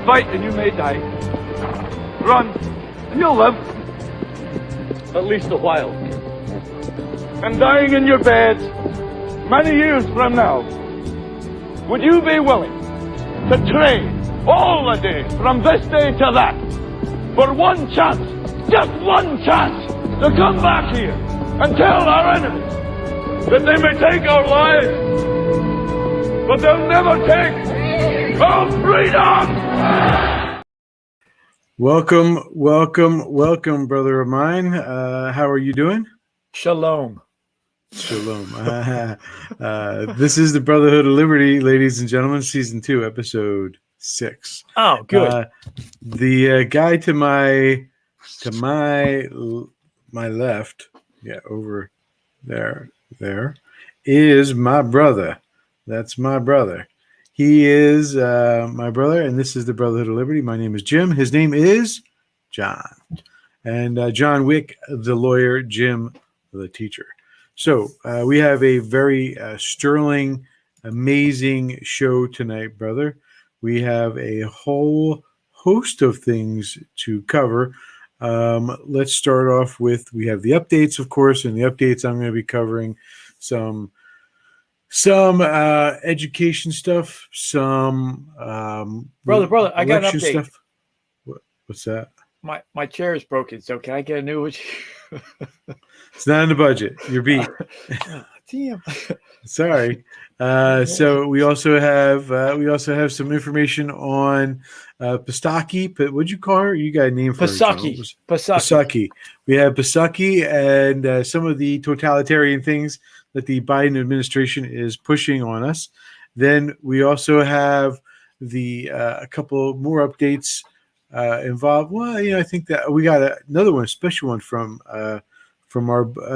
fight and you may die. Run and you'll live. At least a while. And dying in your bed many years from now, would you be willing to trade all the days from this day to that for one chance, just one chance, to come back here and tell our enemies that they may take our lives, but they'll never take our freedom? Welcome, brother of mine. How are you doing? Shalom. This is the Brotherhood of Liberty, ladies and gentlemen, season 2, episode 6. Oh, good. The guy to my left, over there is my brother. That's my brother. He is my brother, and this is the Brotherhood of Liberty. My name is Jim. His name is John. And John Wick, the lawyer, Jim, the teacher. So we have a very sterling, amazing show tonight, brother. We have a whole host of things to cover. Let's start off with, we have the updates, of course, and the updates I'm going to be covering some education stuff, some brother, I got an update. Stuff. What's that? My chair is broken, so can I get a new one? It's not in the budget. You're beat. Damn. Sorry. So we also have some information on Pistaki. But what'd you call her? You got a name for Pistaki. her? Pistaki. We have Pistaki and some of the totalitarian things that the Biden administration is pushing on us. Then we also have a couple more updates involved. Well, I think that we got another one, a special one from our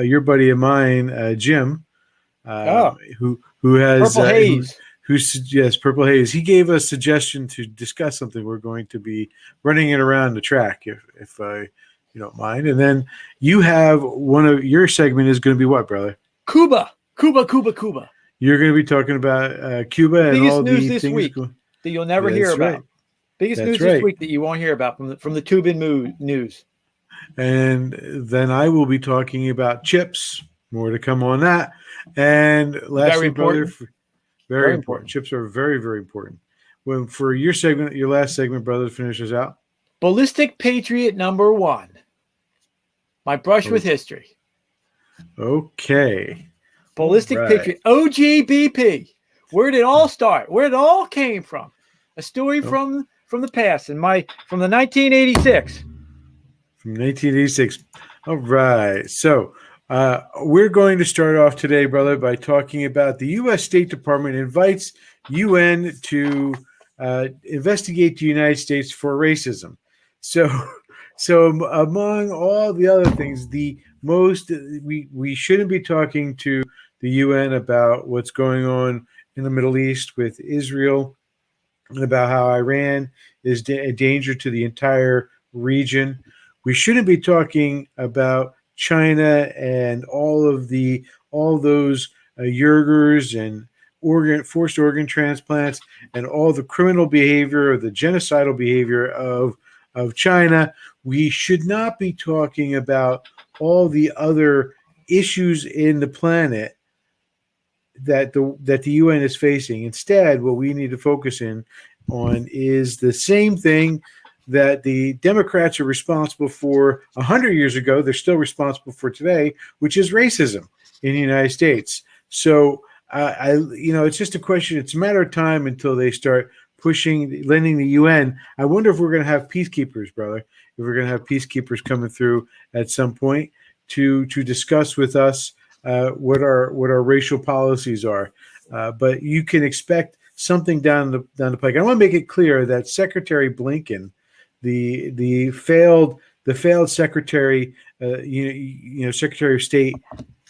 your buddy of mine, Jim, who has Purple Haze. Yes, Purple Haze. He gave us a suggestion to discuss something. We're going to be running it around the track, if you don't mind. And then you have one of your segment is going to be what, brother? CUBA. You're going to be talking about Cuba and all the news things week that you'll never hear about. Right. Biggest news this week that you won't hear about from the Tubin news. And then I will be talking about chips. More to come on that. And lastly, brother, very important. Chips are very, very important. Well, for your segment, your last segment, brother, to finish us out. Ballistic Patriot #1. My brush with history. Okay. Ballistic Patriot. OGBP. Where did it all start? Where it all came from? A story from the past, from the 1986. From 1986. All right. So we're going to start off today, brother, by talking about the U.S. State Department invites UN to investigate the United States for racism. So among all the other things, we shouldn't be talking to the UN about what's going on in the Middle East with Israel and about how Iran is a danger to the entire region. We shouldn't be talking about China and all those Uyghurs and forced organ transplants and all the criminal behavior or the genocidal behavior of China. We should not be talking about all the other issues in the planet that the UN is facing. Instead, what we need to focus on is the same thing that the Democrats are responsible for 100 years ago. They're still responsible for today, which is racism in the United States. So, it's just a question. It's a matter of time until they start lending the UN. I wonder if we're going to have peacekeepers, brother. If we're going to have peacekeepers coming through at some point to discuss with us what our racial policies are. But you can expect something down the pike. I want to make it clear that Secretary Blinken, the failed secretary, Secretary of State,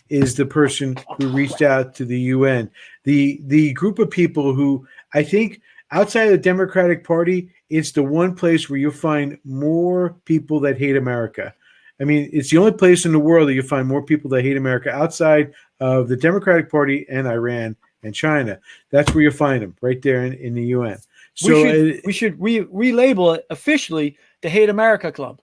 is the person who reached out to the UN. The group of people who, I think, outside of the Democratic Party, it's the one place where you'll find more people that hate America. I mean, it's the only place in the world that you find more people that hate America outside of the Democratic Party and Iran and China. That's where you find them, right there in the UN. So we should relabel it officially the Hate America Club.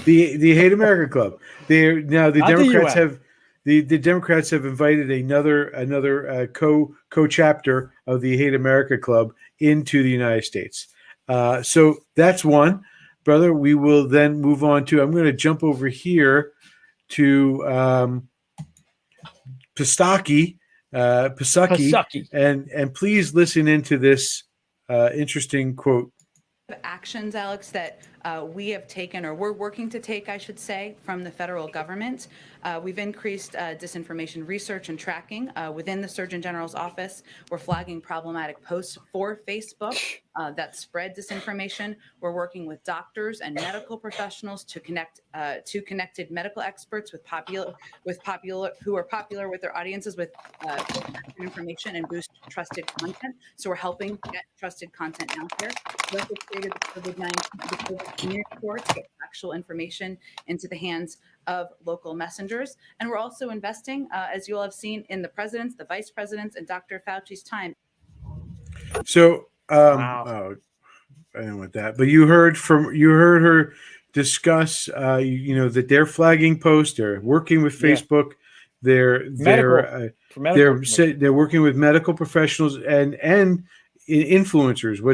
the Hate America Club. The Not Democrats the UN. have the Democrats have invited another co-chapter of the Hate America Club into the United States. So that's one, brother. We will then move on to. I'm going to jump over here to Pisaki, and please listen into this interesting quote. Actions, Alex, that we have taken, or we're working to take, I should say, from the federal government. We've increased disinformation research and tracking within the Surgeon General's office. We're flagging problematic posts for Facebook that spread disinformation. We're working with doctors and medical professionals to connect to connected medical experts with popular who are popular with their audiences with information and boost trusted content. So we're helping get trusted content out there. We also created the COVID community report to get actual information into the hands of local messengers. And we're also investing, as you all have seen, in the president's, the vice president's, and Dr. Fauci's time. So, Wow. oh, I didn't want that, but you heard her discuss, that they're flagging posts, they're working with Facebook, they're working with medical professionals and influencers. I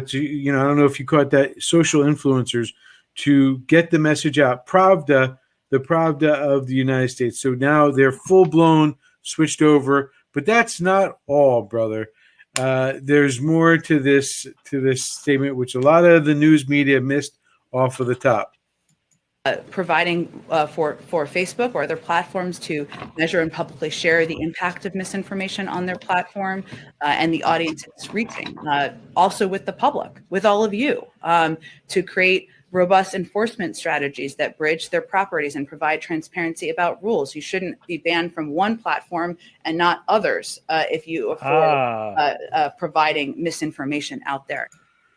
don't know if you caught that, social influencers, to get the message out. The Pravda of the United States. So now they're full blown switched over, but that's not all, brother. There's more to this statement, which a lot of the news media missed off of the top. Providing for Facebook or other platforms to measure and publicly share the impact of misinformation on their platform and the audience it's reaching. Also with the public, with all of you, to create robust enforcement strategies that bridge their properties and provide transparency about rules. You shouldn't be banned from one platform and not others if you afford providing misinformation out there.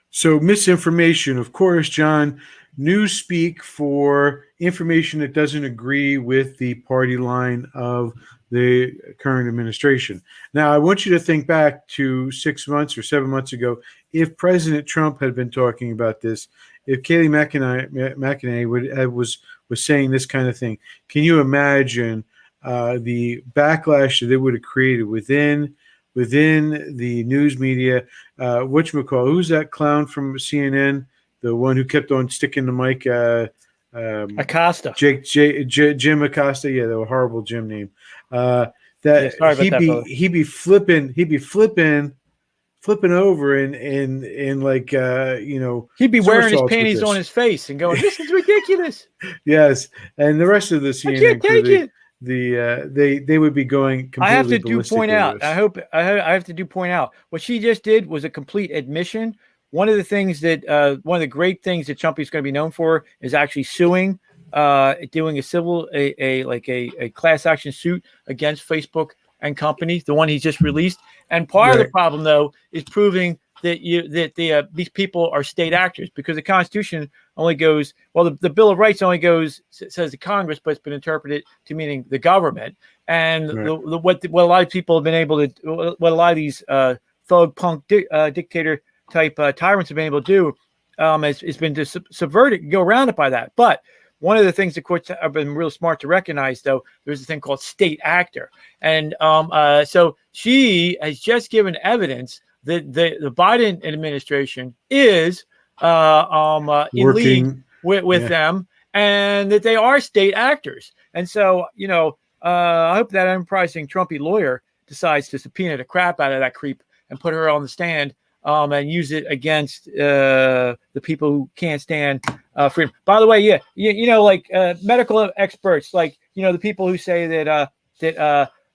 So misinformation, of course, John, newspeak for information that doesn't agree with the party line of the current administration. Now, I want you to think back to 6 months or 7 months ago. If President Trump had been talking about this, if Kayleigh McEnany was saying this kind of thing, can you imagine the backlash that it would have created within the news media? Whatchamacallit, who's that clown from CNN? The one who kept on sticking the mic, Acosta. Jim Acosta. Yeah, the horrible Jim name. He'd be flipping over and like he'd be wearing his panties on his face and going, "This is ridiculous." Yes, and the rest of the CNN I can't take it. They would be going completely. I have to point out. This. I have to point out what she just did was a complete admission. One of the things that one of the great things that Trumpy is going to be known for is actually suing, doing a class action suit against Facebook and companies, the one he just released. And part of the problem, though, is proving that these people are state actors, because the Constitution only goes, well, the Bill of Rights only says the Congress, but it's been interpreted to meaning the government. And what a lot of people have been able to, what a lot of these thug punk dictator type tyrants have been able to do has been to subvert it and go around it by that. But one of the things the courts have been real smart to recognize, though, there's a thing called state actor. And so she has just given evidence that the Biden administration is in league with them, and that they are state actors. And so, I hope that enterprising Trumpy lawyer decides to subpoena the crap out of that creep and put her on the stand and use it against the people who can't stand freedom. By the way, medical experts, like, the people who say that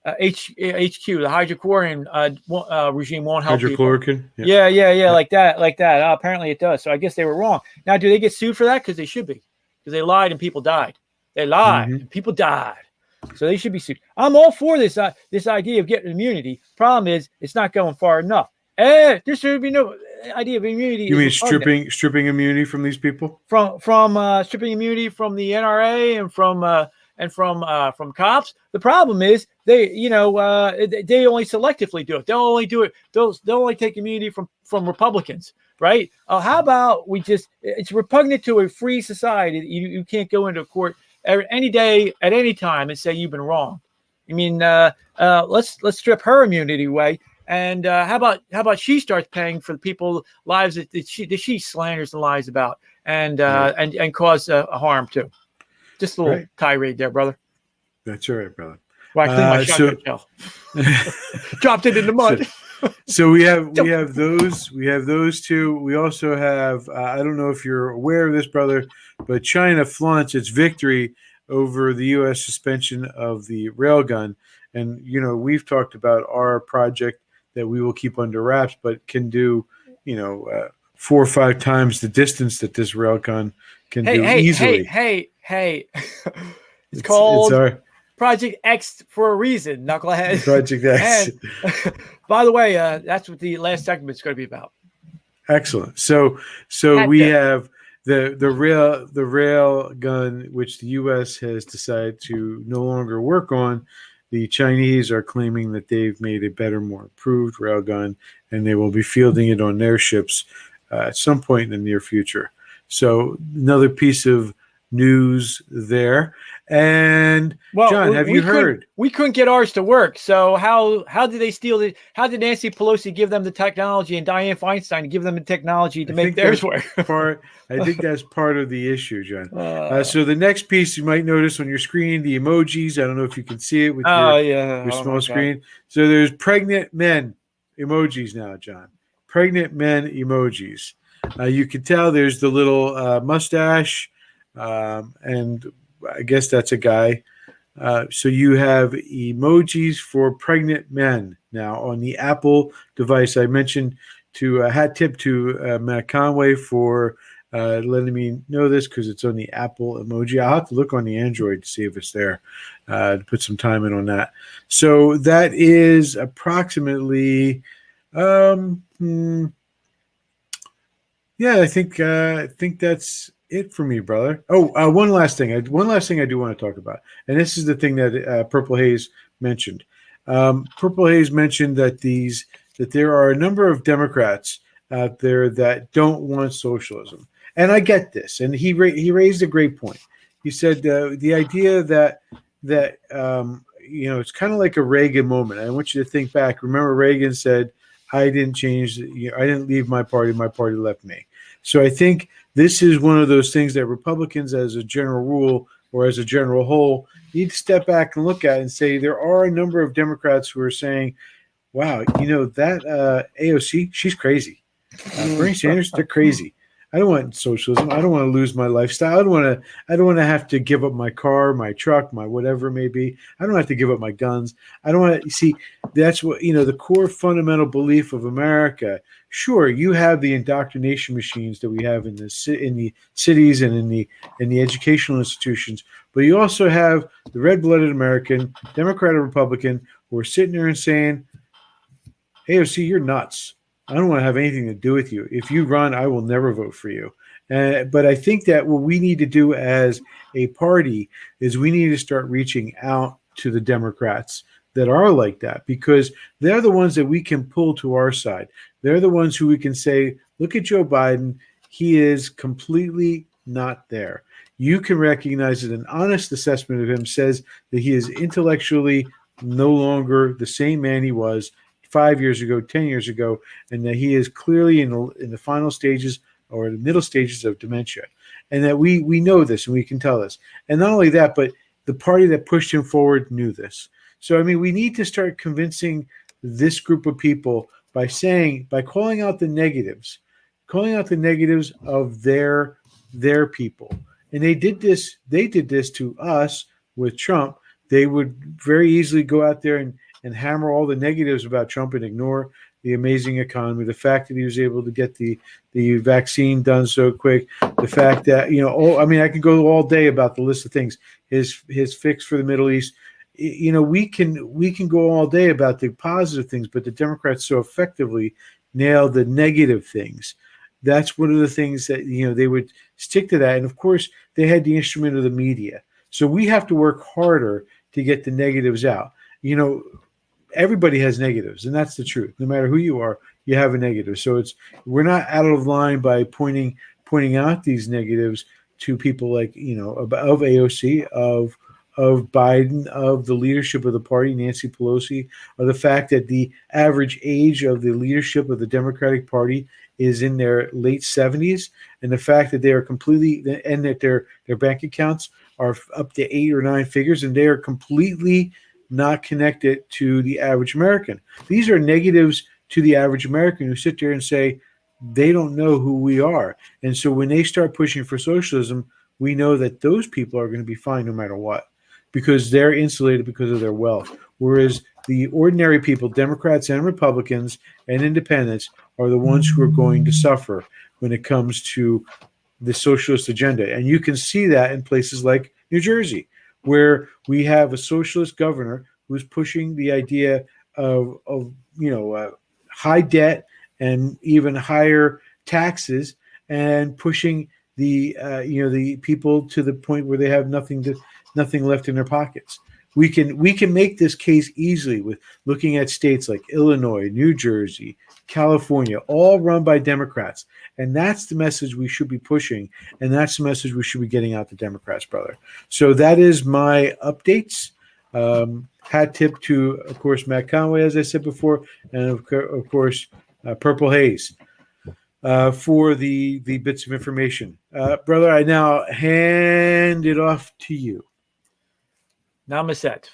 HQ, the hydrochloroquine regime won't help hydrochloroquine? People. Yeah, like that. Apparently it does. So I guess they were wrong. Now, do they get sued for that? Because they should be. Because they lied and people died. They lied and people died. So they should be sued. I'm all for this idea of getting immunity. Problem is, it's not going far enough. There should be no idea of immunity. You mean stripping immunity from these people? From stripping immunity from the NRA and from and from cops. The problem is they only selectively do it. They'll only do it. They'll only take immunity from Republicans, right? How about it's repugnant to a free society that you can't go into a court any day at any time and say you've been wrong. I mean, let's strip her immunity away. And how about she starts paying for the people's lives that she slanders and lies about and cause harm too. Just a little tirade there, brother. That's all right, brother. Well, I cleaned my shotgun shell. Dropped it in the mud. So we have those two. We also have I don't know if you're aware of this, brother, but China flaunts its victory over the U.S. suspension of the railgun. And, we've talked about our project that we will keep under wraps, but can do, 4 or 5 times the distance that this railgun can do easily. Hey. It's called Project X for a reason, knucklehead. Project X. And, by the way, that's what the last segment is going to be about. Excellent. So we have the rail gun, which the U.S. has decided to no longer work on. The Chinese are claiming that they've made a better, more improved railgun, and they will be fielding it on their ships at some point in the near future. So another piece of news there. And John, have you heard? We couldn't get ours to work. So how did they steal it? How did Nancy Pelosi give them the technology and Dianne Feinstein give them the technology to make theirs work? I think that's part of the issue, John. So the next piece you might notice on your screen, the emojis. I don't know if you can see it with your small screen. So there's pregnant men emojis now, John. Pregnant men emojis. You can tell there's the little mustache, and I guess that's a guy. So you have emojis for pregnant men now on the Apple device. I mentioned hat tip to Matt Conway for letting me know this because it's on the Apple emoji. I'll have to look on the Android to see if it's there, to put some time in on that. So that is approximately, I think that's it for me, brother. One last thing I do want to talk about, and this is the thing that Purple Haze mentioned. Purple Haze mentioned that there are a number of Democrats out there that don't want socialism, and I get this. And he raised a great point. He said the idea that it's kind of like a Reagan moment. I want you to think back. Remember, Reagan said, "I didn't change. I didn't leave my party. My party left me." So I think this is one of those things that Republicans, as a general rule or as a general whole, need to step back and look at and say there are a number of Democrats who are saying, wow, that AOC, she's crazy. Bernie Sanders, they're crazy. I don't want socialism. I don't want to lose my lifestyle. I don't want to have to give up my car, my truck, my whatever it may be. I don't have to give up my guns. I don't want to see. That's what the core fundamental belief of America. Sure, you have the indoctrination machines that we have in the cities and in the educational institutions, but you also have the red-blooded American, Democrat or Republican, who are sitting there and saying, "AOC, you're nuts. I don't want to have anything to do with you. If you run, I will never vote for you." But I think that what we need to do as a party is we need to start reaching out to the Democrats that are like that, because they're the ones that we can pull to our side. They're the ones who we can say, look at Joe Biden. He is completely not there. You can recognize that an honest assessment of him says that he is intellectually no longer the same man he was 5 years ago, 10 years ago, and that he is clearly in the final stages or the middle stages of dementia. And that we know this and we can tell this. And not only that, but the party that pushed him forward knew this. So, I mean, we need to start convincing this group of people by calling out the negatives of their people. And they did this to us with Trump. They would very easily go out there and hammer all the negatives about Trump and ignore the amazing economy, the fact that he was able to get the vaccine done so quick, the fact that, I can go all day about the list of things, his fix for the Middle East. We can go all day about the positive things, but the Democrats so effectively nail the negative things. That's one of the things that, they would stick to that. And of course, they had the instrument of the media. So we have to work harder to get the negatives out. You know, everybody has negatives, and that's the truth. No matter who you are, you have a negative. So we're not out of line by pointing out these negatives to people like, you know, of AOC, of Biden, of the leadership of the party, Nancy Pelosi, of the fact that the average age of the leadership of the Democratic Party is in their late 70s, and the fact that they are completely, and that their bank accounts are up to 8 or 9 figures, and they are completely not connected to the average American. These are negatives to the average American who sit there and say they don't know who we are. And so when they start pushing for socialism, we know that those people are going to be fine no matter what, because they're insulated because of their wealth. Whereas the ordinary people, Democrats and Republicans and independents, are the ones who are going to suffer when it comes to the socialist agenda. And you can see that in places like New Jersey, where we have a socialist governor who's pushing the idea of high debt and even higher taxes, and pushing the people to the point where they have nothing left in their pockets. We can make this case easily with looking at states like Illinois, New Jersey, California, all run by Democrats. And that's the message we should be pushing. And that's the message we should be getting out to Democrats, brother. So that is my updates. Hat tip to, of course, Matt Conway, as I said before, and of course, Purple Haze for the bits of information. Brother, I now hand it off to you. Namaste.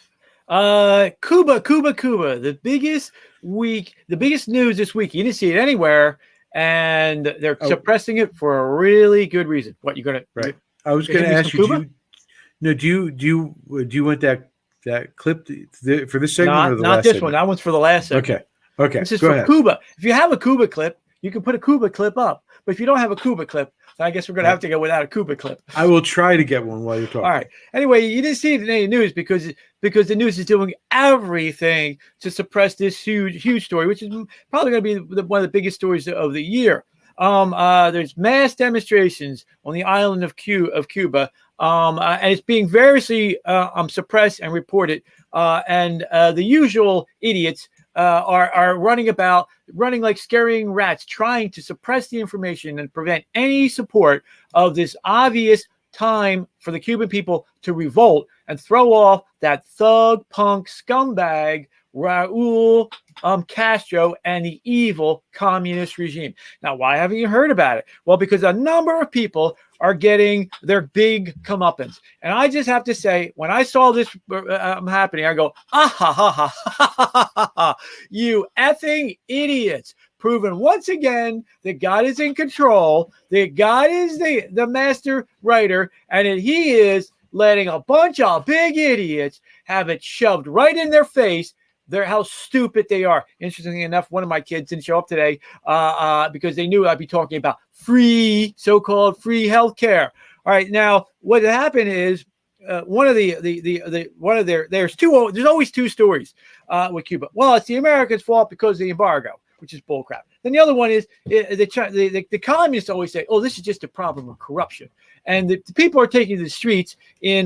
CUBA. The biggest news this week. You didn't see it anywhere, and they're suppressing it for a really good reason. What, you gonna? Right. I was going to ask you. Do you want that clip for this segment or the not last this segment? one. That one's for the last segment. Okay. This is Go for ahead. CUBA. If you have a CUBA clip, you can put a CUBA clip up. But if you don't have a CUBA clip, I guess we're going to have to go without a CUBA clip. I will try to get one while you're talking. All right. Anyway, you didn't see it in any news because the news is doing everything to suppress this huge story, which is probably going to be one of the biggest stories of the year. There's mass demonstrations on the island of Cuba, and it's being variously suppressed and reported. And the usual idiots are running like scaring rats, trying to suppress the information and prevent any support of this obvious time for the Cuban people to revolt and throw off that thug punk scumbag Raul Castro and the evil communist regime. Now, why haven't you heard about it? Well, because a number of people are getting their big comeuppance. And I just have to say, when I saw this happening, I go, you effing idiots. Proven once again that God is in control, that God is the master writer, and that he is letting a bunch of big idiots have it shoved right in their face. How stupid they are. Interestingly enough, one of my kids didn't show up today because they knew I'd be talking about so-called free healthcare. All right, now what happened is there's always two stories with Cuba. Well, it's the Americans' fault because of the embargo, which is bullcrap. Then the other one is the communists always say, "Oh, this is just a problem of corruption," and the people are taking to the streets in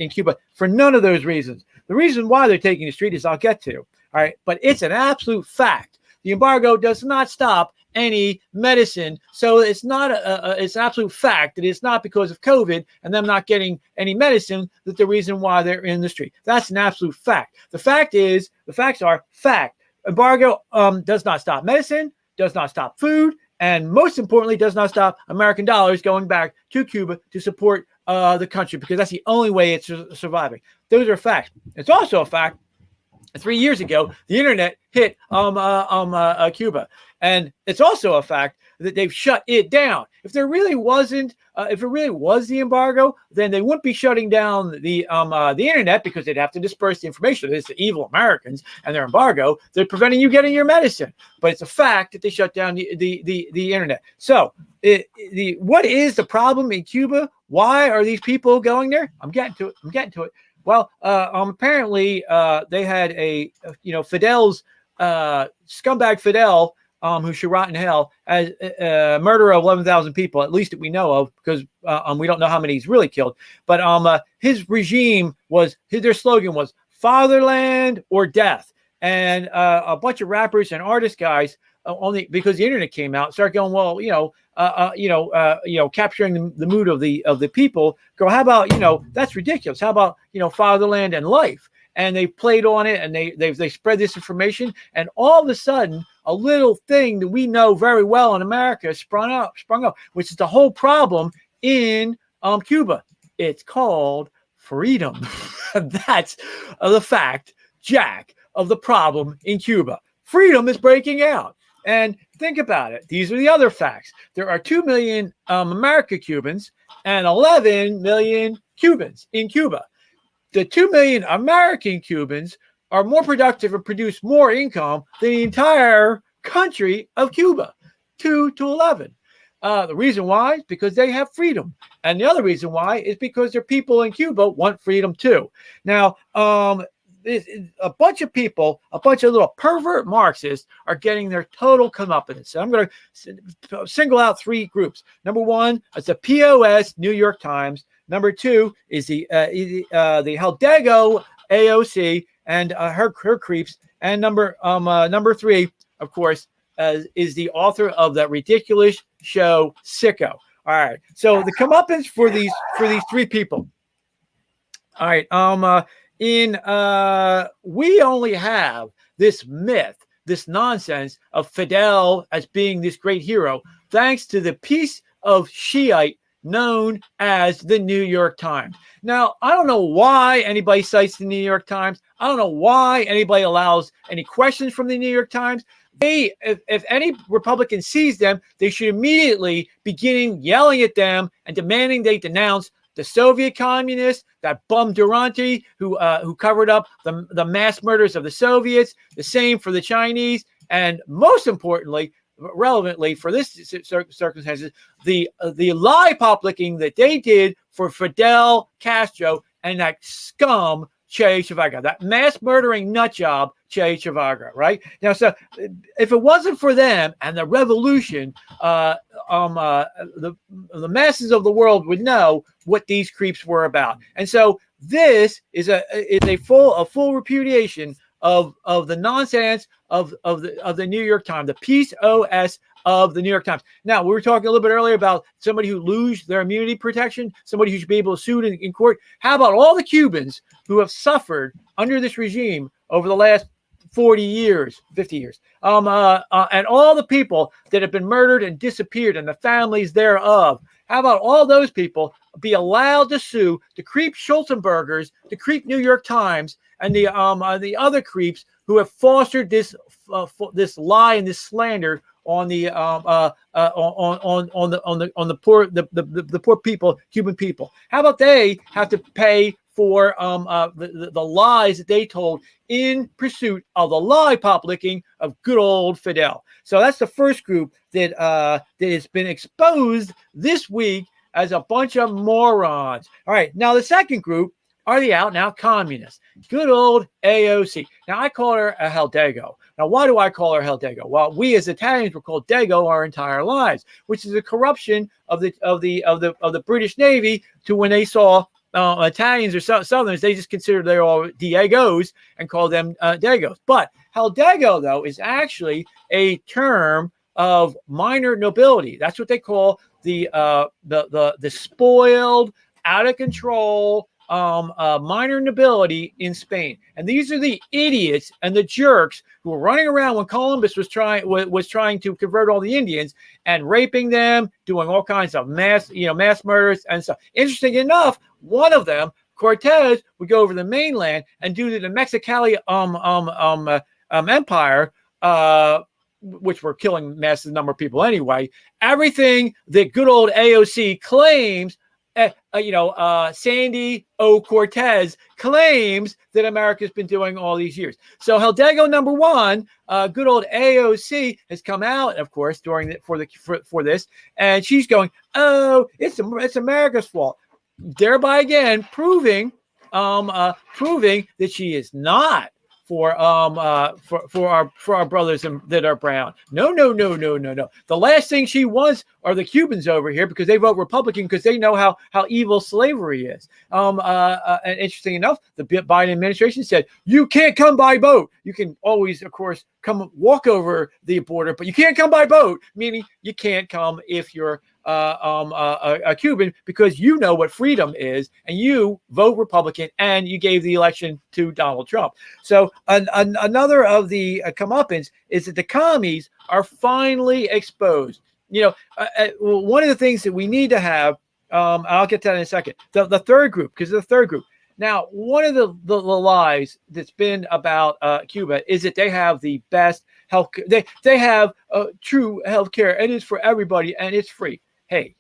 Cuba for none of those reasons. The reason why they're taking the street is I'll get to. All right, but it's an absolute fact. The embargo does not stop any medicine, so it's not it's an absolute fact that it's not because of COVID and them not getting any medicine that the reason why they're in the street. That's an absolute fact. The facts are fact. Embargo does not stop medicine, does not stop food, and most importantly, does not stop American dollars going back to Cuba to support the country, because that's the only way it's surviving. Those are facts. It's also a fact 3 years ago, the internet hit Cuba. And it's also a fact that they've shut it down. If there really wasn't, if it really was the embargo, then they wouldn't be shutting down the internet, because they'd have to disperse the information. It's the evil Americans and their embargo. They're preventing you getting your medicine. But it's a fact that they shut down the internet. So what is the problem in Cuba? Why are these people going there? I'm getting to it. Well, apparently they had Fidel's scumbag Fidel who should rot in hell, as murder of 11,000 people, at least that we know of, because we don't know how many he's really killed. But his regime their slogan was fatherland or death. And a bunch of rappers and artist guys, only because the internet came out, start going, well, capturing the mood of the people. Go, how about, that's ridiculous. How about, fatherland and life? And they played on it, and they spread this information, and all of a sudden, a little thing that we know very well in America sprung up, which is the whole problem in Cuba. It's called freedom. That's the fact, Jack, of the problem in Cuba. Freedom is breaking out. And think about it. These are the other facts. There are 2 million American Cubans and 11 million Cubans in Cuba. The 2 million American Cubans are more productive and produce more income than the entire country of Cuba, 2 to 11. The reason why is because they have freedom. And the other reason why is because their people in Cuba want freedom too. Now, a bunch of people, a bunch of little pervert Marxists are getting their total comeuppance. So I'm going to single out 3 groups. Number 1 is the POS New York Times. Number 2 is the Hidalgo AOC and her creeps. And number 3, of course, is the author of that ridiculous show Sicko. All right. So the comeuppance for these 3 people. All right. We only have this myth, this nonsense of Fidel as being this great hero, thanks to the piece of Shiite known as the New York Times. Now, I don't know why anybody cites the New York Times. I don't know why anybody allows any questions from the New York Times. If any Republican sees them, they should immediately begin yelling at them and demanding they denounce the Soviet communists, that bum Durante who covered up the mass murders of the Soviets, the same for the Chinese, and most importantly, relevantly for this circumstances, the lie publicing that they did for Fidel Castro and that scum Che Guevara, that mass murdering nut job Che Guevara, right? Now, so if it wasn't for them and the revolution, the masses of the world would know what these creeps were about. And so this is a full repudiation of the nonsense of the New York Times, the POS of the New York Times. Now, we were talking a little bit earlier about somebody who lose their immunity protection, somebody who should be able to sue in court. How about all the Cubans who have suffered under this regime over the last 40 years, 50 years, and all the people that have been murdered and disappeared and the families thereof? How about all those people be allowed to sue the creep Schulzenbergers, the creep New York Times, and the other creeps who have fostered this lie and this slander on the poor people, Cuban people? How about they have to pay for the lies that they told in pursuit of the lie publishing of good old Fidel? So that's the first group that has been exposed this week as a bunch of morons. All right, now the second group are the out-and-out communists. Good old AOC. Now, I call her a Hidalgo. Now, why do I call her Hidalgo? Well, we as Italians were called Dago our entire lives, which is a corruption of the British Navy to when they saw Italians or Southerners, they just considered they're all Diegos and called them Dagos. But Hidalgo, though, is actually a term of minor nobility. That's what they call the spoiled, out of control, minor nobility in Spain. And these are the idiots and the jerks who were running around when Columbus was trying to convert all the Indians and raping them, doing all kinds of mass murders and stuff. Interesting enough, one of them, Cortez, would go over the mainland and do the Mexicali empire, which were killing massive number of people anyway. Everything that good old AOC claims, Sandy O. Cortez claims that America's been doing all these years. So Hidalgo number 1, good old AOC has come out, of course, for this, and she's going, "Oh, it's America's fault," thereby again proving that she is not for our brothers that are brown. No. The last thing she wants are the Cubans over here because they vote Republican because they know how evil slavery is. And interesting enough, the Biden administration said you can't come by boat. You can always, of course, come walk over the border, but you can't come by boat, meaning you can't come if you're a Cuban, because you know what freedom is and you vote Republican and you gave the election to Donald Trump. So another of the comeuppance is that the commies are finally exposed. One of the things that we need to have, I'll get to that in a second, the third group, because the third group. Now, one of the lies that's been about Cuba is that they have the best health. They have true health care, and it's for everybody, and it's free. Hey,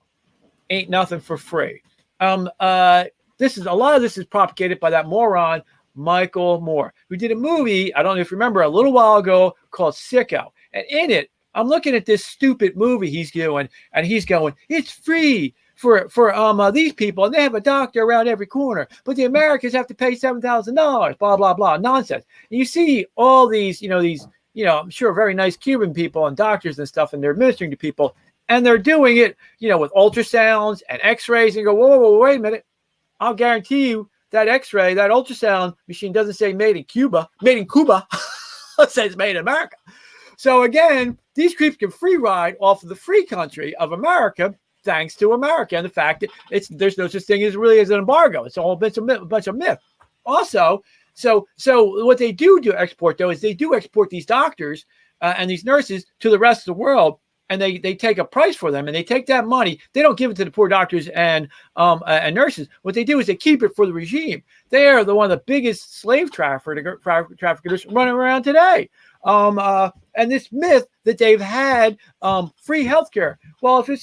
ain't nothing for free. A lot of this is propagated by that moron Michael Moore, who did a movie, I don't know if you remember, a little while ago called Sicko, and in it, I'm looking at this stupid movie he's doing, and he's going, it's free for these people, and they have a doctor around every corner, but the Americans have to pay $7,000, blah blah blah, nonsense. And you see all these, I'm sure very nice Cuban people and doctors and stuff, and they're administering to people, and they're doing it, with ultrasounds and X-rays, and you go, whoa, wait a minute, I'll guarantee you that X-ray, that ultrasound machine doesn't say made in Cuba, it says made in America. So again, these creeps can free ride off of the free country of America, thanks to America and the fact that there's no such thing as an embargo. It's all a bunch of myth. Also, so what they do export, though, is they do export these doctors and these nurses to the rest of the world, and they take a price for them, and they take that money. They don't give it to the poor doctors and nurses. What they do is they keep it for the regime. They are one of the biggest slave traffickers running around today. And this myth that they've had free healthcare. Well, if it's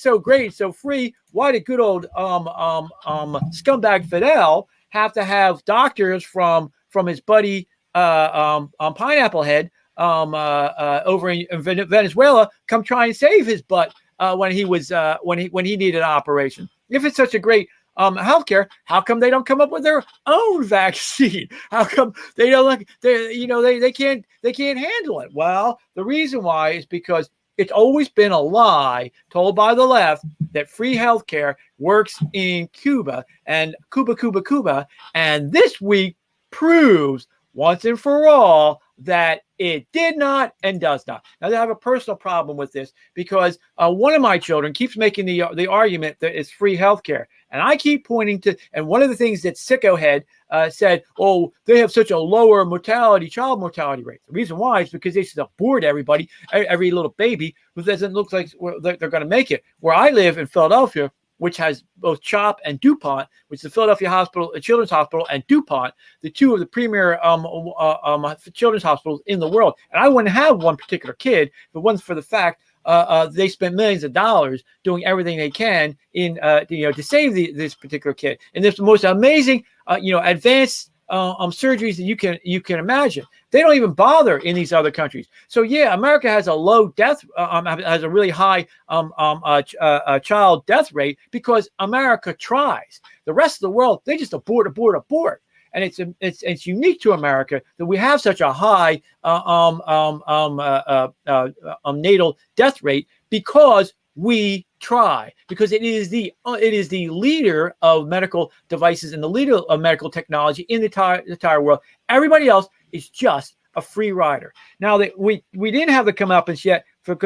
so great, so free, why did good old scumbag Fidel have to have doctors from his buddy Pineapple Head over in Venezuela come try and save his butt when he needed an operation? If it's such a great healthcare, how come they don't come up with their own vaccine? How come they don't they can't handle it? Well, the reason why is because it's always been a lie told by the left that free healthcare works in Cuba and Cuba, and this week proves once and for all that it did not and does not. Now, I have a personal problem with this because one of my children keeps making the argument that it's free healthcare. And I keep pointing to, and one of the things that Sicko Head said, oh, they have such a lower child mortality rate. The reason why is because they should abort everybody, every little baby who doesn't look like they're going to make it. Where I live in Philadelphia, which has both CHOP and DuPont, which is the Philadelphia Hospital, Children's Hospital, and DuPont, the two of the premier children's hospitals in the world. And I wouldn't have one particular kid if it wasn't for the fact they spent millions of dollars doing everything they can to save this particular kid. And there's the most amazing, advanced surgeries that you can imagine. They don't even bother in these other countries. So yeah, America has a low death, has a really high child death rate because America tries. The rest of the world, they just abort. And it's unique to America that we have such a high natal death rate because we try, because it is the leader of medical devices and the leader of medical technology in the entire world. Everybody else is just a free rider. Now that we didn't have the comeuppance yet for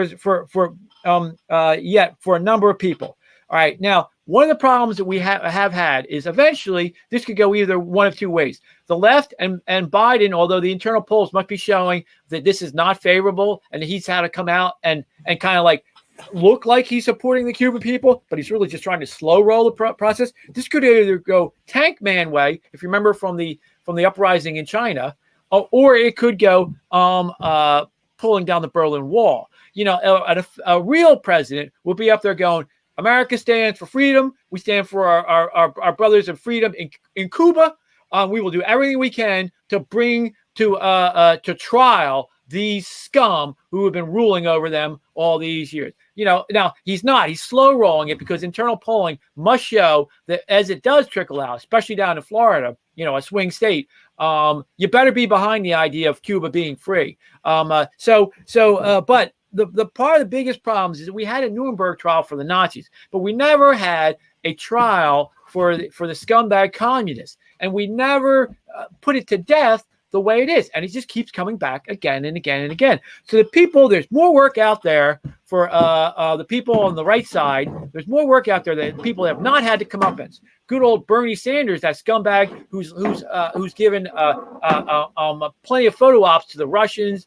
a number of people. All right, now one of the problems that we have had is eventually this could go either one of two ways. The left and Biden, although the internal polls must be showing that this is not favorable and he's had to come out and kind of like look like he's supporting the Cuban people, but he's really just trying to slow roll the process. This could either go tank man way, if you remember from the uprising in China, or it could go pulling down the Berlin Wall. A real president will be up there going, America stands for freedom. We stand for our brothers in freedom in Cuba. We will do everything we can to bring to trial these scum who have been ruling over them all these years. Now he's slow rolling it because internal polling must show that as it does trickle out, especially down in Florida, a swing state, you better be behind the idea of Cuba being free. But the part of the biggest problems is that we had a Nuremberg trial for the Nazis, but we never had a trial for the scumbag communists, and we never put it to death the way it is, and it just keeps coming back again and again and again. So the people, there's more work out there for the people on the right side. There's more work out there that people have not had to come up against. Good old Bernie Sanders, that scumbag who's given plenty of photo ops to the Russians,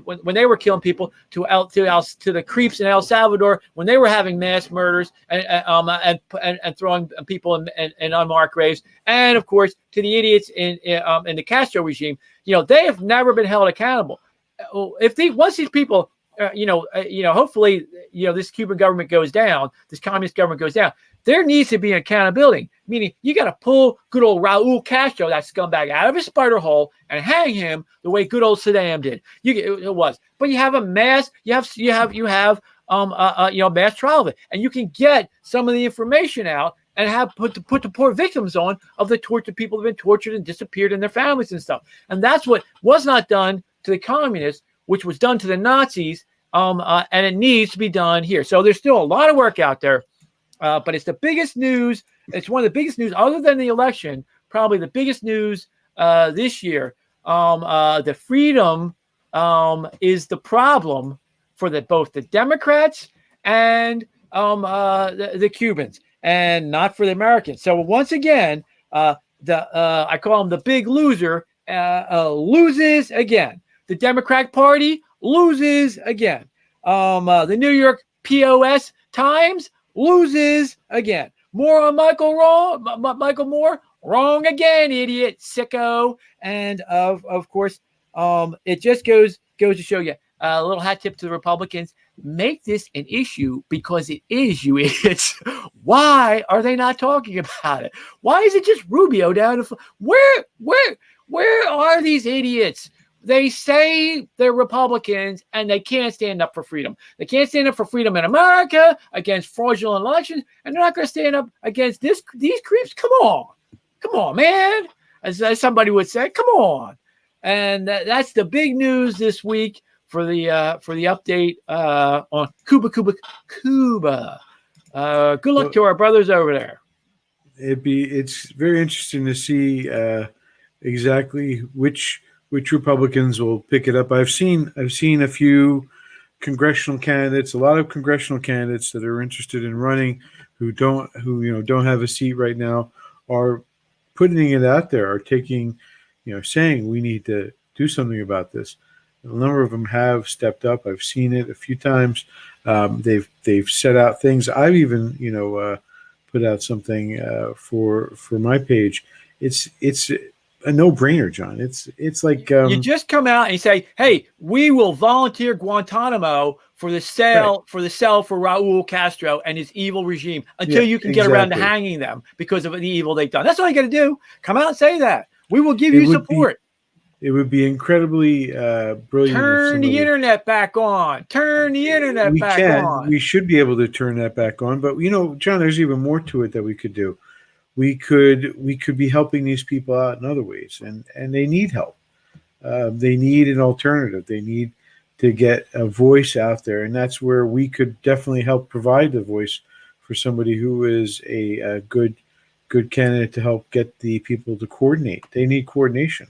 when they were killing people, to the creeps in El Salvador when they were having mass murders and throwing people in unmarked graves, and of course to the idiots in the Castro regime. They have never been held accountable. Once these people, hopefully, this Cuban government goes down, this communist government goes down, there needs to be accountability, meaning you got to pull good old Raul Castro, that scumbag, out of his spider hole and hang him the way good old Saddam did. But you have a mass, you have mass trial of it, and you can get some of the information out and have put the poor victims on of the tortured people who've been tortured and disappeared and their families and stuff. And that's what was not done to the communists, which was done to the Nazis, and it needs to be done here. So there's still a lot of work out there. But it's the biggest news. It's one of the biggest news, other than the election, probably the biggest news this year. The freedom is the problem for both the Democrats and the Cubans, and not for the Americans. So once again, I call him the big loser, loses again. The Democratic Party loses again. The New York POS Times loses again. More on Michael Moore, wrong again, idiot, sicko. And of course, it just goes to show you, a little hat tip to the Republicans: make this an issue, because it is, you idiots. Why are they not talking about it? Why is it just Rubio down? Where are these idiots? They say they're Republicans and they can't stand up for freedom. They can't stand up for freedom in America against fraudulent elections, and they're not going to stand up against these creeps. Come on, man. As somebody would say, come on. And that's the big news this week for the update on Cuba. Good luck to our brothers over there. It's very interesting to see exactly which Republicans will pick it up. I've seen a few congressional candidates, a lot of congressional candidates that are interested in running, who don't have a seat right now, are putting it out there, are taking, saying we need to do something about this. A number of them have stepped up. I've seen it a few times. They've set out things. I've even put out something for my page. It's a no-brainer, John. It's like you just come out and you say, "Hey, we will volunteer Guantanamo for the cell for Raul Castro and his evil regime until you can get around to hanging them because of the evil they've done." That's all you got to do. Come out and say that. We will give you support. It would be incredibly brilliant. Turn the internet back on. Turn the internet back on. We should be able to turn that back on. But John, there's even more to it that we could do. We could be helping these people out in other ways, and they need help. They need an alternative. They need to get a voice out there, and that's where we could definitely help provide the voice for somebody who is a good candidate to help get the people to coordinate. They need coordination.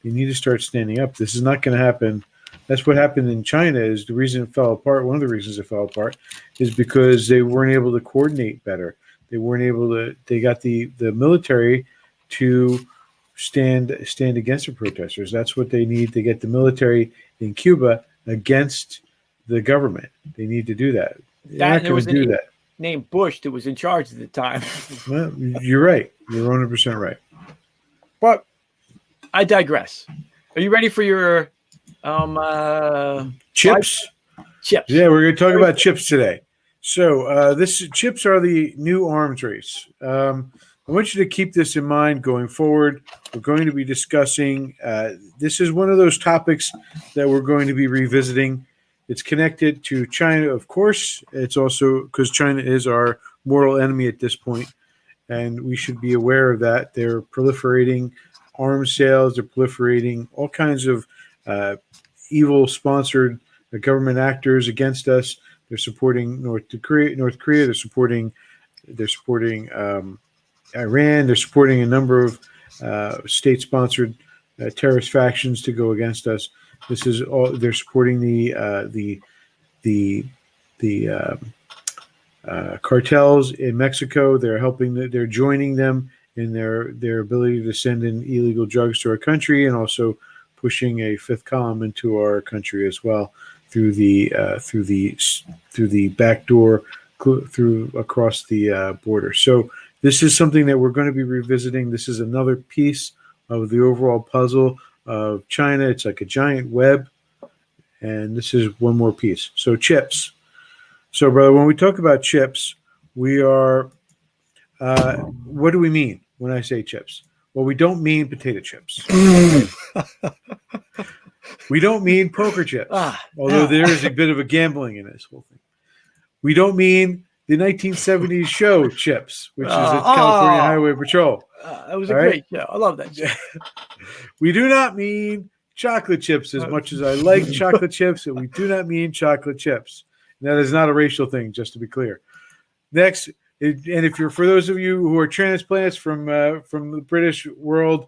They need to start standing up. This is not going to happen. That's what happened in China. Is the reason it fell apart. One of the reasons it fell apart is because they weren't able to coordinate better. They weren't able to. They got the military to stand against the protesters. That's what they need to get the military in Cuba against the government. They need to do that. There was do that. Named Bush that was in charge at the time. Well, you're right. You're 100% right. But I digress. Are you ready for your chips? Chips. Yeah, we're going to talk about chips today. So chips are the new arms race. I want you to keep this in mind going forward. We're going to be discussing. This is one of those topics that we're going to be revisiting. It's connected to China, of course. It's also because China is our mortal enemy at this point, and we should be aware of that. They're proliferating arms sales. They're proliferating all kinds of evil sponsored government actors against us. They're supporting North Korea. They're supporting Iran. They're supporting a number of state-sponsored terrorist factions to go against us. This is all. They're supporting the cartels in Mexico. They're helping. They're joining them in their ability to send in illegal drugs to our country, and also pushing a fifth column into our country as well through the back door, through across the border. So this is something that we're going to be revisiting. This is another piece of the overall puzzle of China. It's like a giant web, and this is one more piece. So chips. So, brother, when we talk about chips, we are what do we mean when I say chips? Well, we don't mean potato chips. We don't mean poker chips, although there is a bit of a gambling in this whole thing. We don't mean the 1970s show Chips, which is at California Highway Patrol. That was a great show. I love that show. We do not mean chocolate chips as much as I like chocolate chips, and we do not mean chocolate chips. And that is not a racial thing, just to be clear. Next, and if you're, for those of you who are transplants from the British world,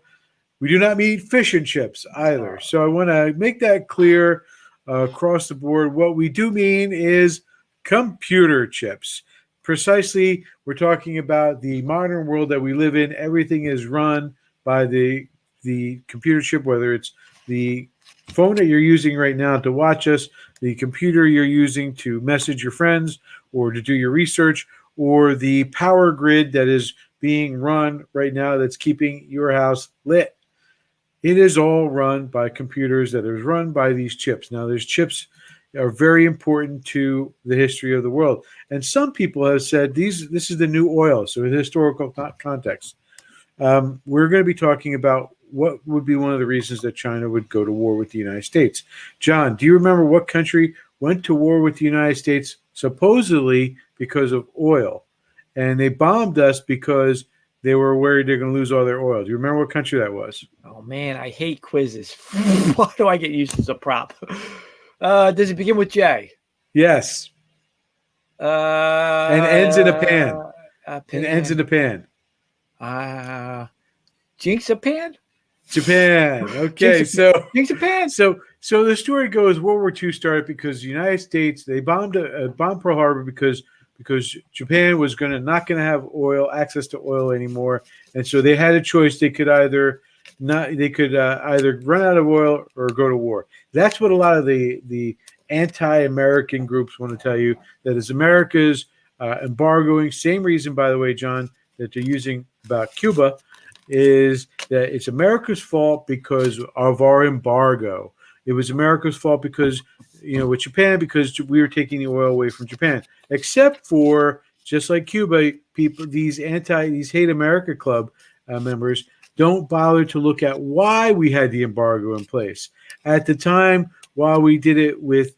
we do not mean fish and chips either. So I want to make that clear across the board. What we do mean is computer chips. Precisely, we're talking about the modern world that we live in. Everything is run by the computer chip, whether it's the phone that you're using right now to watch us, the computer you're using to message your friends or to do your research, or the power grid that is being run right now that's keeping your house lit. It is all run by computers that is run by these chips. Now, these chips are very important to the history of the world. And some people have said this is the new oil. So in historical context, we're going to be talking about what would be one of the reasons that China would go to war with the United States. John, do you remember what country went to war with the United States supposedly because of oil? And they bombed us because they were worried they're going to lose all their oil. Do you remember what country that was? Oh, man, I hate quizzes. Why do I get used as a prop? Does it begin with J? Yes. And ends in a pan. And ends in a pan. Jinxapan? Japan. Okay, Jinxapan. So the story goes, World War II started because the United States, they bombed Pearl Harbor because Japan was not going to have access to oil anymore, and so they had a choice. They could either run out of oil or go to war. That's what a lot of the anti-American groups want to tell you, that is America's embargoing. Same reason, by the way, John, that they're using about Cuba, is that it's America's fault because of our embargo. It was America's fault because, with Japan, because we were taking the oil away from Japan. Except for, just like Cuba, people, these Hate America Club members don't bother to look at why we had the embargo in place. At the time, while we did it with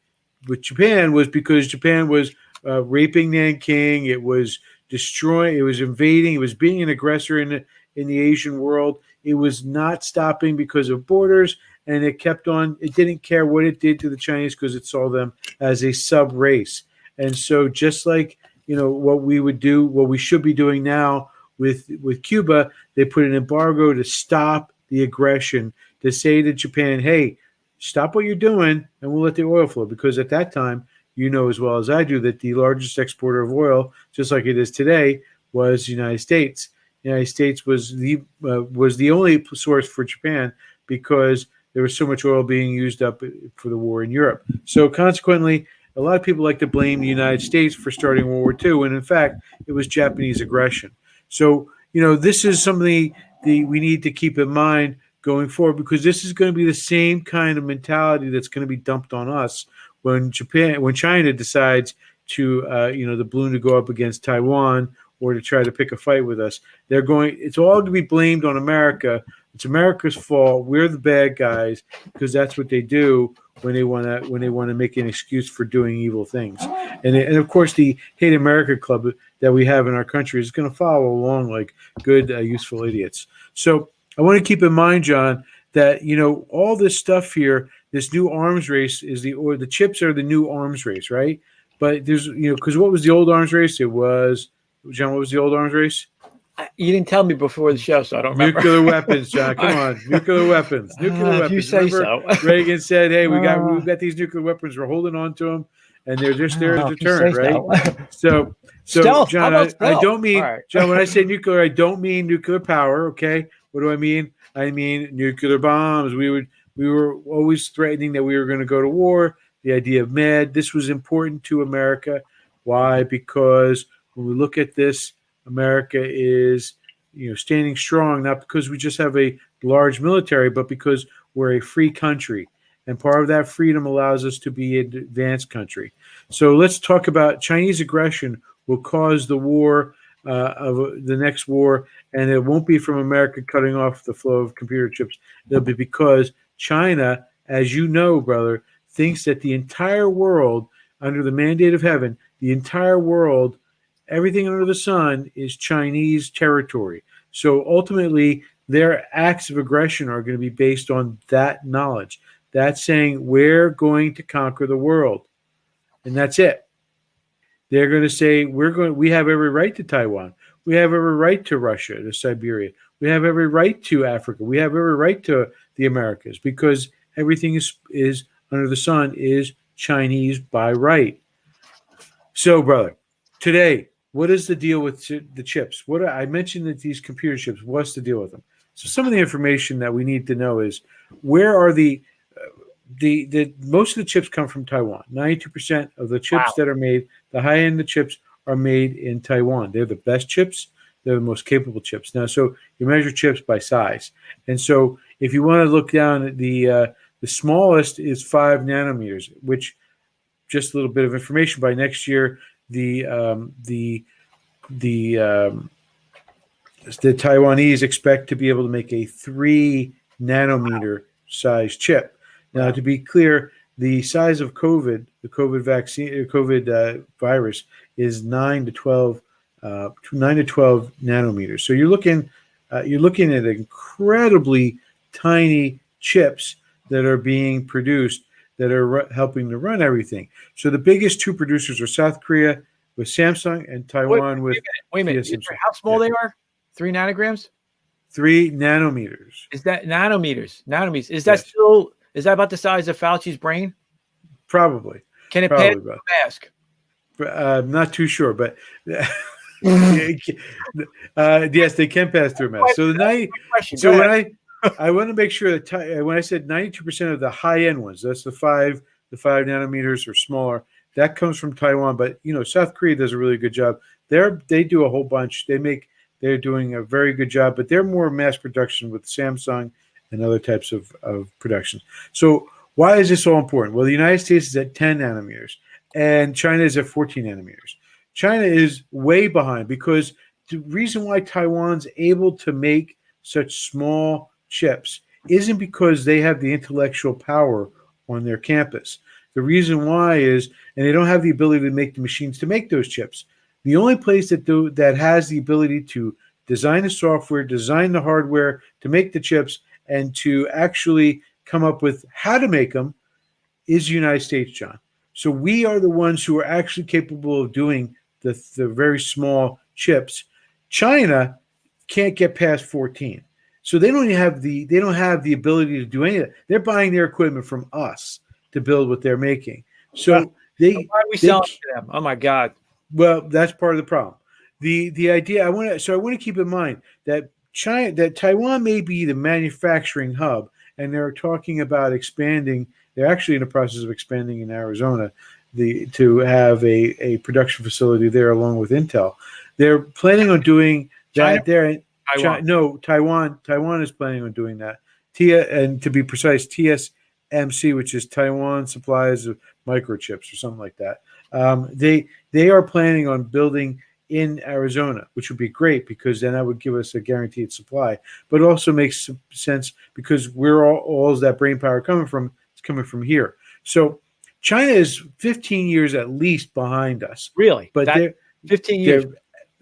Japan, was because Japan was raping Nanking. It was destroying. It was invading. It was being an aggressor in the Asian world. It was not stopping because of borders, and it kept on. It didn't care what it did to the Chinese because it saw them as a sub-race. And so just like, what we would do, what we should be doing now with Cuba, they put an embargo to stop the aggression, to say to Japan, hey, stop what you're doing and we'll let the oil flow. Because at that time, as well as I do, that the largest exporter of oil, just like it is today, was the United States. The United States was the only source for Japan because there was so much oil being used up for the war in Europe. So consequently, a lot of people like to blame the United States for starting World War II, when in fact it was Japanese aggression. So this is something we need to keep in mind going forward, because this is going to be the same kind of mentality that's going to be dumped on us when China decides to the balloon to go up against Taiwan, or to try to pick a fight with us. It's all going to be blamed on America. It's America's fault. We're the bad guys, because that's what they do when they want to make an excuse for doing evil things. And of course, the Hate America Club that we have in our country is going to follow along like good, useful idiots. So I want to keep in mind, John, that all this stuff here, this new arms race or the chips are the new arms race, right? But there's because what was the old arms race? It was John. What was the old arms race? You didn't tell me before the show, so I don't remember. Nuclear weapons, John. Come on, nuclear weapons. Nuclear weapons. If you say Remember, so. Reagan said, "Hey, we've got these nuclear weapons. We're holding on to them, and they're just there as a deterrent, right?" So, Stealth. John, How about I stealth? don't mean All right. John. When I say nuclear, I don't mean nuclear power. Okay, what do I mean? I mean nuclear bombs. We were always threatening that we were going to go to war. The idea of MAD. This was important to America. Why? Because when we look at this, America is standing strong, not because we just have a large military, but because we're a free country. And part of that freedom allows us to be an advanced country. So let's talk about Chinese aggression will cause the war of the next war, and it won't be from America cutting off the flow of computer chips. It'll be because China, as you know, brother, thinks that the entire world, under the mandate of heaven, the entire world, everything under the sun is Chinese territory. So ultimately, their acts of aggression are going to be based on that knowledge. That's saying we're going to conquer the world, and that's it. They're going to say we have every right to Taiwan. We have every right to Russia, to Siberia. We have every right to Africa. We have every right to the Americas because everything is under the sun is Chinese by right. So, brother, today, what is the deal with the chips? I mentioned that these computer chips. What's the deal with them? So, some of the information that we need to know is where are the most of the chips come from Taiwan. 92% of the chips that are made, the high end of the chips, are made in Taiwan. They're the best chips. They're the most capable chips. Now, so you measure chips by size, and so if you want to look down at the smallest is 5 nanometers, which just a little bit of information. By next year, the Taiwanese expect to be able to make a 3 nanometer size chip. Now, to be clear, the size of the COVID vaccine, COVID virus is 9 to 12 nanometers. So you're looking at incredibly tiny chips that are being produced that are helping to run everything. So the biggest two producers are South Korea with Samsung and Taiwan with Wait a minute. TSMC. How small they are? 3 nanograms? 3 nanometers. Is that nanometers? Nanometers. Is that still? Is that about the size of Fauci's brain? Probably. Can it pass through a mask? I'm not too sure, but yes, they can pass through a mask. So I want to make sure that when I said 92% of the high end ones, that's the 5 nanometers or smaller, that comes from Taiwan. But South Korea does a really good job. They do a whole bunch. They're doing a very good job, but they're more mass production with Samsung and other types of productions. So why is this all important? Well, the United States is at 10 nanometers and China is at 14 nanometers. China is way behind because the reason why Taiwan's able to make such small chips isn't because they have the intellectual power on their campus. The reason why is, and they don't have the ability to make the machines to make those chips. The only place that has the ability to design the software, design the hardware, to make the chips, and to actually come up with how to make them is the United States, John. So we are the ones who are actually capable of doing the very small chips. China can't get past 14. So they don't have the ability to do any of that. They're buying their equipment from us to build what they're making. So why are we selling to them? Oh my God. Well, that's part of the problem. The idea I want to keep in mind that Taiwan may be the manufacturing hub, and they're talking about expanding. They're actually in the process of expanding in Arizona to have a production facility there along with Intel. They're planning on doing that there. Taiwan is planning on doing that. And to be precise, TSMC, which is Taiwan Supplies of Microchips or something like that. They are planning on building in Arizona, which would be great because then that would give us a guaranteed supply. But it also makes sense because we're all that brain power coming from. It's coming from here. So China is 15 years at least behind us. Really? But they're 15 years.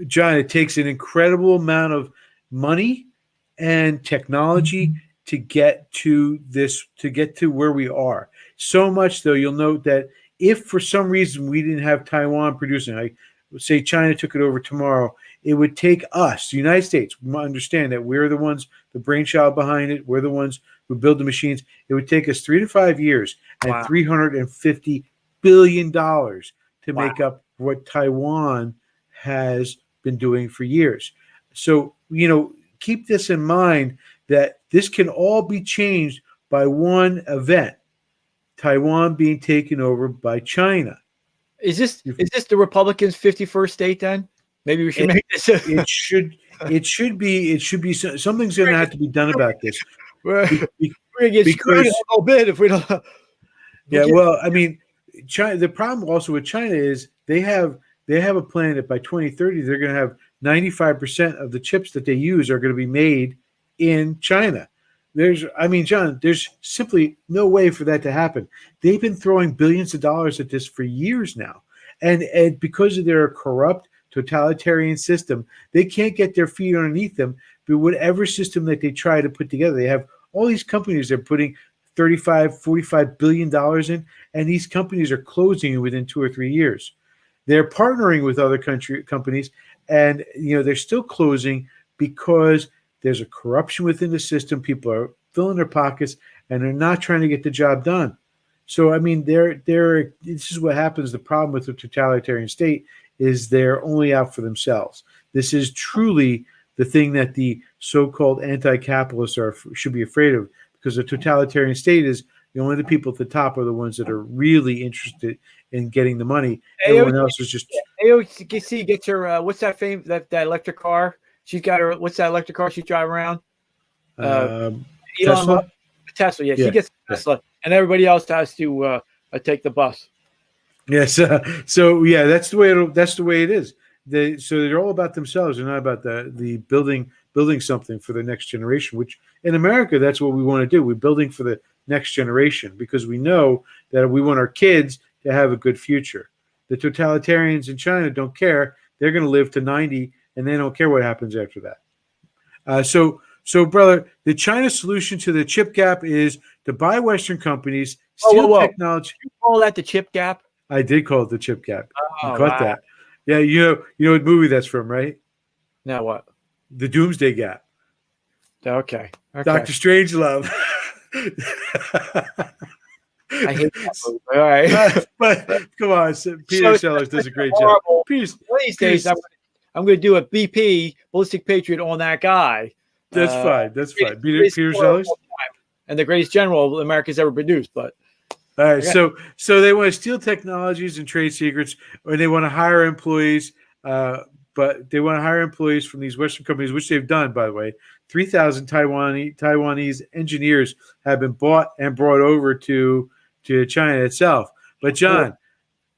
John, it takes an incredible amount of money and technology to get to where we are. So much, though, you'll note that if for some reason we didn't have Taiwan producing, like say China took it over tomorrow, it would take us, the United States, we understand that we're the ones, the brainchild behind it, we're the ones who build the machines. It would take us 3 to 5 years and $350 billion to make up what Taiwan has been doing for years. So, keep this in mind that this can all be changed by one event, Taiwan being taken over by China. Is this the Republicans' 51st state then? Maybe we should make this. It should be something's going to have to be done about this. We're going to get screwed a little bit if we don't. Yeah, well, I mean, China. The problem also with China is they have a plan that by 2030 they're going to have 95% of the chips that they use are going to be made in China. John, there's simply no way for that to happen. They've been throwing billions of dollars at this for years now. And because of their corrupt totalitarian system, they can't get their feet underneath them. But whatever system that they try to put together, they have all these companies they're putting $35-45 billion in, and these companies are closing within 2 or 3 years. They're partnering with other companies, and they're still closing because there's a corruption within the system. People are filling their pockets, and they're not trying to get the job done. So, I mean, this is what happens. The problem with the totalitarian state is they're only out for themselves. This is truly the thing that the so-called anti-capitalists should be afraid of, because the totalitarian state is only the people at the top are the ones that are really interested in getting the money. Everyone else is just. AOC gets her. What's that that electric car? She's got her. What's that electric car she's driving around? Tesla. Tesla. Yeah, she gets Tesla, and everybody else has to take the bus. Yes. So yeah, that's the way it is. So they're all about themselves. They're not about the building something for the next generation. Which in America, that's what we want to do. We're building for the next generation because we know that we want our kids to have a good future. The totalitarians in China don't care. They're going to live to 90, and they don't care what happens after that. So, brother, the China solution to the chip gap is to buy Western companies, steal technology. You call that the chip gap? I did call it the chip gap. Oh, you caught that? Yeah, you know what movie that's from, right? Now what? The Doomsday Gap. Okay. Dr. Strangelove. I hate that movie. All right. But come on, Peter Sellers does a great job. One of these days, I'm going to do a BP, Ballistic Patriot, on that guy. That's fine. Peter Sellers? And the greatest general America's ever produced. But all right, so they want to steal technologies and trade secrets, or they want to hire employees, but they want to hire employees from these Western companies, which they've done, by the way. 3,000 Taiwanese engineers have been bought and brought over to China itself. But John,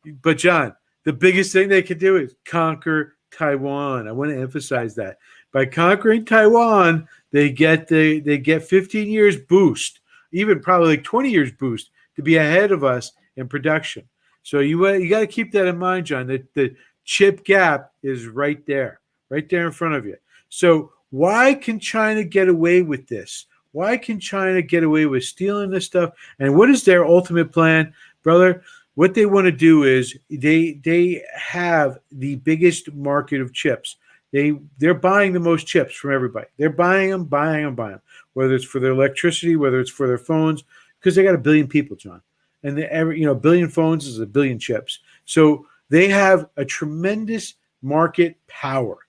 the biggest thing they could do is conquer Taiwan. I want to emphasize that. By conquering Taiwan, they get 15 years boost, even probably like 20 years boost, to be ahead of us in production. So you got to keep that in mind, John, that the chip gap is right there in front of you. So why can China get away with this? Why can China get away with stealing this stuff? And what is their ultimate plan, brother? What they want to do is they have the biggest market of chips. They're buying the most chips from everybody. They're buying them, whether it's for their electricity, whether it's for their phones, because they got 1 billion people, John. And a billion phones is 1 billion chips. So they have a tremendous market power.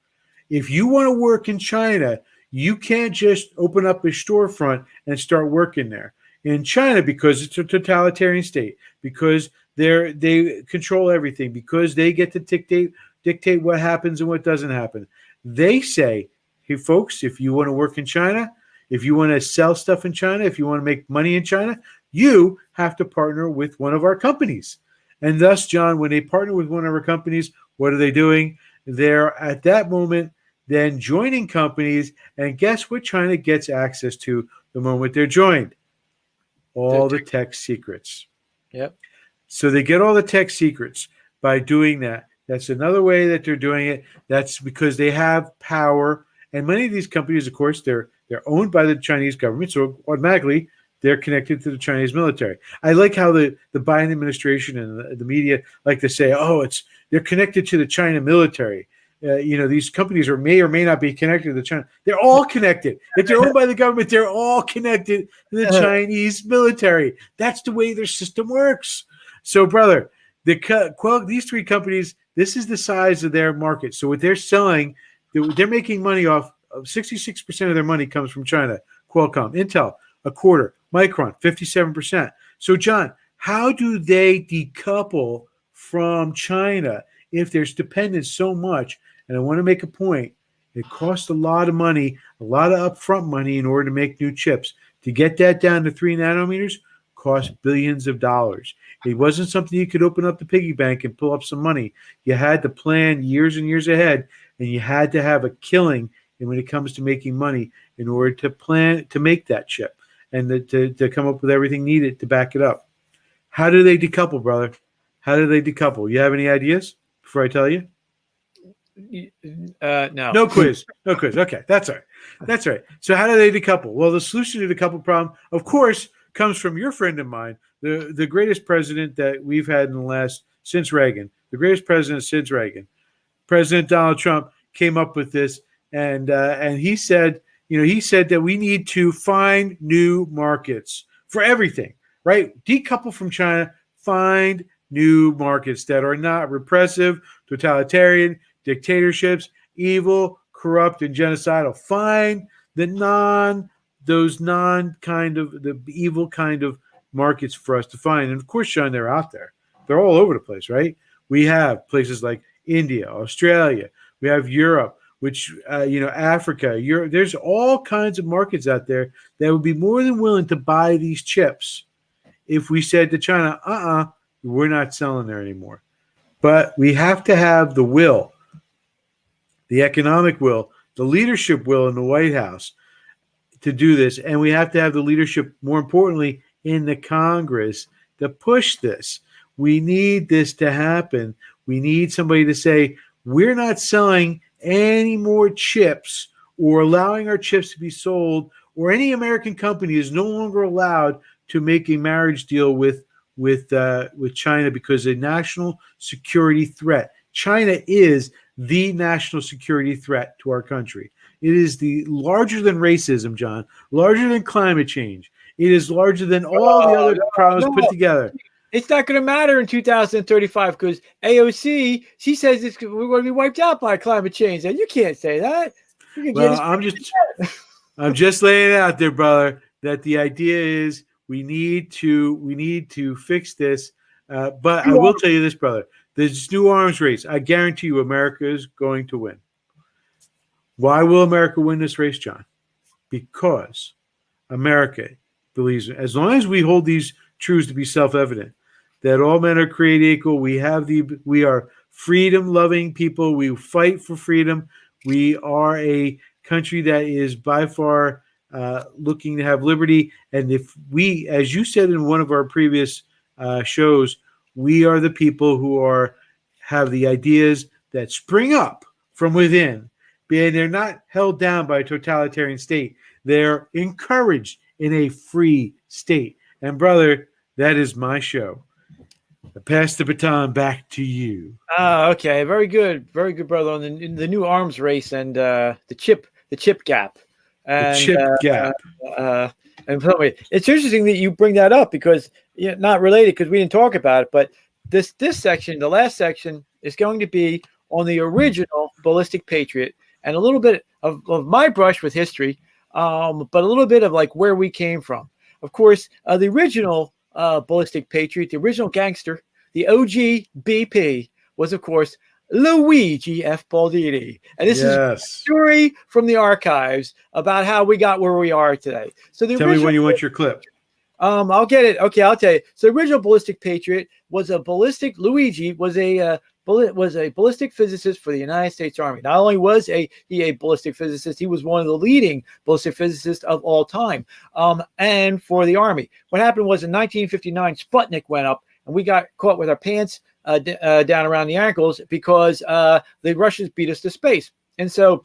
If you want to work in China, you can't just open up a storefront and start working there. In China, because it's a totalitarian state, because they control everything, because they get to dictate what happens and what doesn't happen. They say, hey, folks, if you want to work in China, if you want to sell stuff in China, if you want to make money in China, you have to partner with one of our companies. And thus, John, when they partner with one of our companies, what are they doing? They're at that moment then joining companies. And guess what China gets access to the moment they're joined? All the tech secrets. Yep. So they get all the tech secrets by doing that. That's another way that they're doing it. That's because they have power. And many of these companies, of course, they're They're owned by the Chinese government, so automatically they're connected to the Chinese military. I like how the Biden administration and the media like to say, "Oh, they're connected to the China military." These companies may or may not be connected to China. They're all connected. If they're owned by the government, they're all connected to the Chinese military. That's the way their system works. So, brother, these three companies, this is the size of their market. So what they're selling, they're making money off of 66% of their money comes from China. Qualcomm, Intel, a quarter. Micron, 57%. So, John, how do they decouple from China if there's dependence so much? And I want to make a point. It costs a lot of money, a lot of upfront money in order to make new chips. To get that down to 3 nanometers cost billions of dollars. It wasn't something you could open up the piggy bank and pull up some money. You had to plan years and years ahead, and you had to have a killing when it comes to making money in order to plan to make that chip and to come up with everything needed to back it up. How do they decouple, brother? How do they decouple? You have any ideas before I tell you? No. No quiz. Okay, that's all right. So how do they decouple? Well, the solution to the decouple problem, of course, comes from your friend of mine, the greatest president that we've had since Reagan, President Donald Trump came up with this, and he said that we need to find new markets for everything, right? Decouple from China, find new markets that are not repressive, totalitarian, dictatorships, evil, corrupt, and genocidal. Find the evil kind of markets for us to find. And of course, Sean, they're out there. They're all over the place, right? We have places like India, Australia. We have Europe, Africa. There's all kinds of markets out there that would be more than willing to buy these chips if we said to China, we're not selling there anymore. But we have to have the will, the economic will, the leadership will in the White House to do this. And we have to have the leadership, more importantly, in the Congress to push this. We need this to happen. We need somebody to say, we're not selling any more chips or allowing our chips to be sold, or any American company is no longer allowed to make a marriage deal with China because a national security threat. China is the national security threat to our country. It is larger than racism, John, larger than climate change. It is larger than all the other problems put together. It's not going to matter in 2035 because AOC, she says we're going to be wiped out by climate change. And you can't say that. Well, I'm just laying it out there, brother, that the idea is we need to fix this. But I will tell you this, brother. This new arms race, I guarantee you America is going to win. Why will America win this race, John? Because America believes, as long as we hold these truths to be self-evident, that all men are created equal, we are freedom-loving people, we fight for freedom, we are a country that is by far looking to have liberty, and if we, as you said in one of our previous shows, we are the people who have the ideas that spring up from within. They're not held down by a totalitarian state. They're encouraged in a free state. And brother, that is my show. I pass the baton back to you. Okay, very good, brother. On the new arms race and the chip gap. And, the chip gap. And it's interesting that you bring that up because not related because we didn't talk about it, but this section, the last section, is going to be on the original Ballistic Patriot and a little bit of my brush with history, but a little bit of like where we came from. Of course, the original Ballistic Patriot, the original gangster, the OG BP was, of course, Luigi F. Baldini. And this is a story from the archives about how we got where we are today. So tell me when you want your clip. I'll get it. Okay, I'll tell you. So the original Ballistic Patriot was Luigi was a ballistic physicist for the United States Army. Not only was he a ballistic physicist, he was one of the leading ballistic physicists of all time. And for the Army, what happened was in 1959, Sputnik went up, and we got caught with our pants down around the ankles because the Russians beat us to space. And so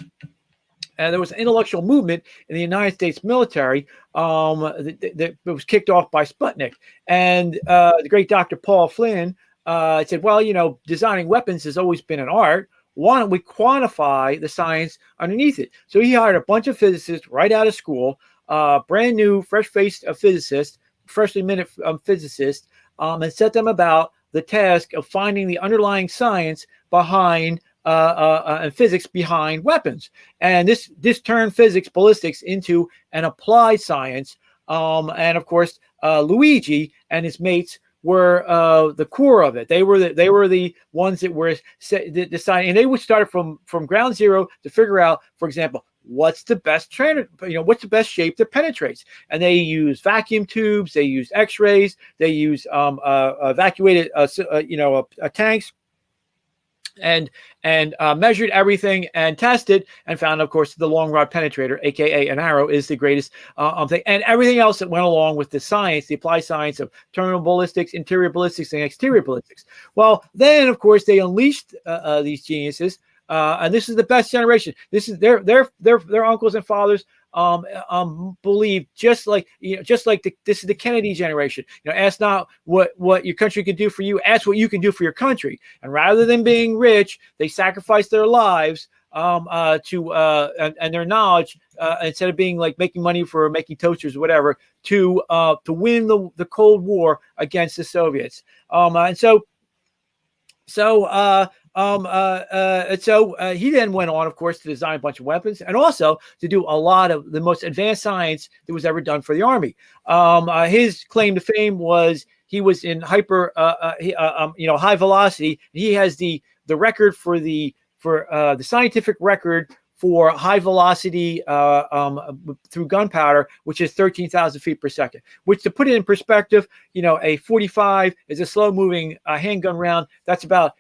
and there was an intellectual movement in the United States military that was kicked off by Sputnik. And the great Dr. Paul Flynn said, well, designing weapons has always been an art. Why don't we quantify the science underneath it? So he hired a bunch of physicists right out of school, brand new, fresh-faced physicists, freshly minute physicists, and set them about the task of finding the underlying science behind and physics behind weapons. And this turned physics, ballistics into an applied science. And of course, Luigi and his mates were the core of it. They were the ones that were deciding, and they would start from ground zero to figure out, for example, what's the best what's the best shape that penetrates. And they use vacuum tubes, they use X-rays, they use evacuated tanks, and measured everything and tested and found, of course, the long rod penetrator, aka an arrow, is the greatest thing, and everything else that went along with the science, the applied science of terminal ballistics, interior ballistics, and exterior ballistics. Well, then of course they unleashed these geniuses, and this is the best generation. This is their uncles and fathers believe, just like this is the Kennedy generation. Ask not what your country can do for you, ask what you can do for your country. And rather than being rich, they sacrificed their lives and their knowledge, instead of being like making money for making toasters or whatever, to win the Cold War against the Soviets. And so he then went on, of course, to design a bunch of weapons and also to do a lot of the most advanced science that was ever done for the Army. His claim to fame was he was in high velocity. He has the record for the scientific record for high velocity through gunpowder, which is 13,000 feet per second. Which, to put it in perspective, a 45 is a slow moving handgun round. That's about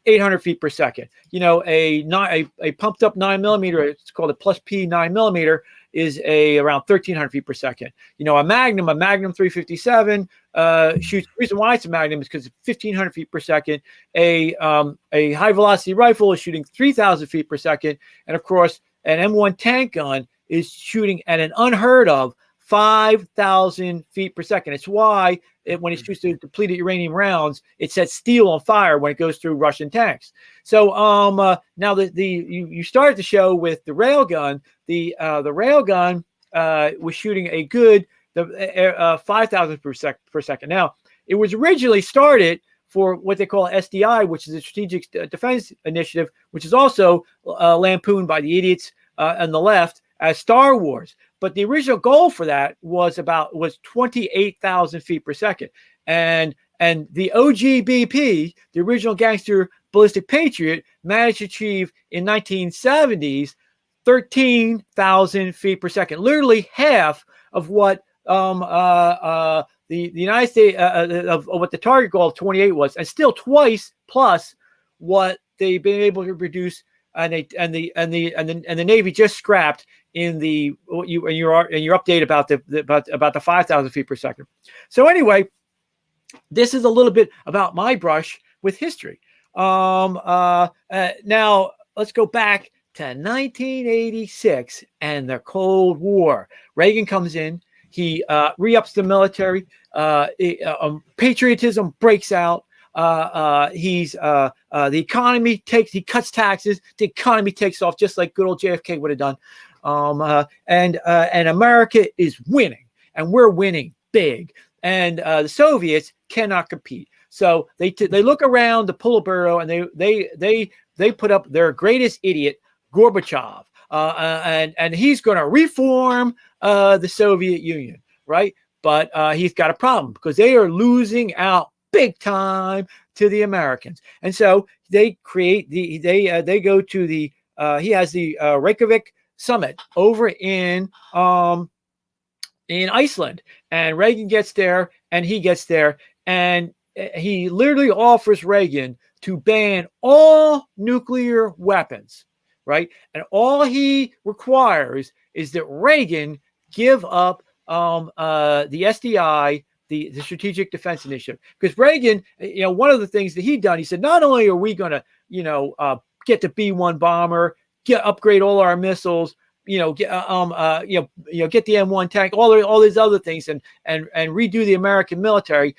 800 feet per second. A pumped up 9mm, it's called a plus P 9mm, is around 1,300 feet per second. A Magnum 357 shoots. The reason why it's a Magnum is because it's 1,500 feet per second. A high velocity rifle is shooting 3,000 feet per second, and of course, an M1 tank gun is shooting at an unheard of 5,000 feet per second. It's why when it shoots the depleted uranium rounds, it sets steel on fire when it goes through Russian tanks. So now you started the show with the railgun. The railgun was shooting a good 5,000 per second. Now, it was originally started for what they call SDI, which is a Strategic Defense Initiative, which is also lampooned by the idiots on the left as Star Wars. But the original goal for that was 28,000 feet per second. And the OGBP, the original gangster Ballistic Patriot, managed to achieve in 1970s 13,000 feet per second, literally half of what the United States of what the target goal of 28 was, and still twice plus what they've been able to produce. And the Navy just scrapped in your update about the 5,000 feet per second. So anyway, this is a little bit about my brush with history. Now let's go back to 1986 and the Cold War. Reagan comes in. He re-ups the military. Patriotism breaks out. The economy he cuts taxes. The economy takes off just like good old JFK would have done. And America is winning, and we're winning big. And the Soviets cannot compete. So they look around the Politburo and they put up their greatest idiot, Gorbachev, and he's going to reform the Soviet Union, right? But he's got a problem because they are losing out big time to the Americans, and so they create they go to the he has the Reykjavik summit over in Iceland, and Reagan gets there, and he gets there, and he literally offers Reagan to ban all nuclear weapons, right? And all he requires is that Reagan give up the SDI, the Strategic Defense Initiative. Because Reagan, one of the things that he'd done, he said, not only are we going to, get the B-1 bomber, upgrade all our missiles, get the M1 tank, all these other things, and redo the American military.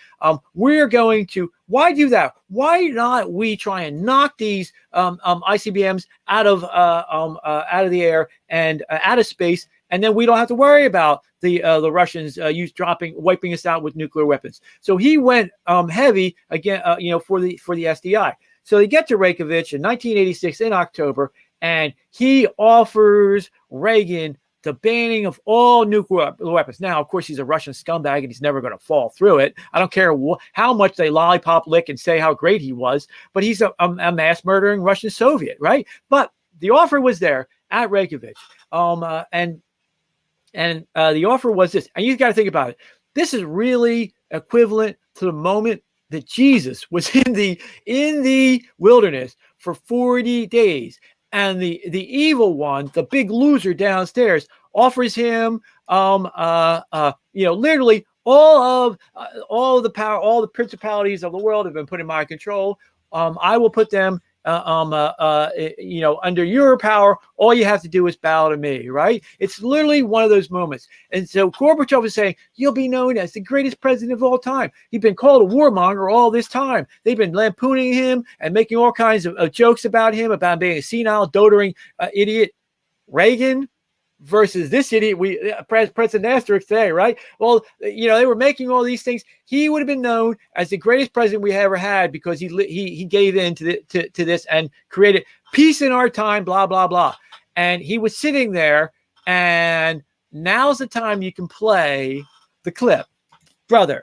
We're going to. Why do that? Why not we try and knock these ICBMs out of the air and out of space, and then we don't have to worry about the Russians wiping us out with nuclear weapons. So he went heavy again, for the SDI. So they get to Reykjavik in 1986 in October, and he offers Reagan the banning of all nuclear weapons. Now, of course, he's a Russian scumbag, and he's never going to fall through it. I don't care how much they lollipop lick and say how great he was, but he's a mass murdering Russian Soviet, right? But the offer was there at Reykjavik, and the offer was this. And you've got to think about it. This is really equivalent to the moment that Jesus was in the wilderness for 40 days. And the evil one, the big loser downstairs, offers him, literally all of the power, all the principalities of the world have been put in my control. I will put them, under your power. All you have to do is bow to me, right? It's literally one of those moments. And so Gorbachev is saying, you'll be known as the greatest president of all time. He's been called a warmonger all this time. They've been lampooning him and making all kinds of jokes about him, about being a senile, doting idiot. Reagan versus this idiot, President Asterisk today, right? Well, they were making all these things. He would have been known as the greatest president we ever had because he gave in to this and created peace in our time, blah, blah, blah. And he was sitting there, and now's the time you can play the clip. Brother,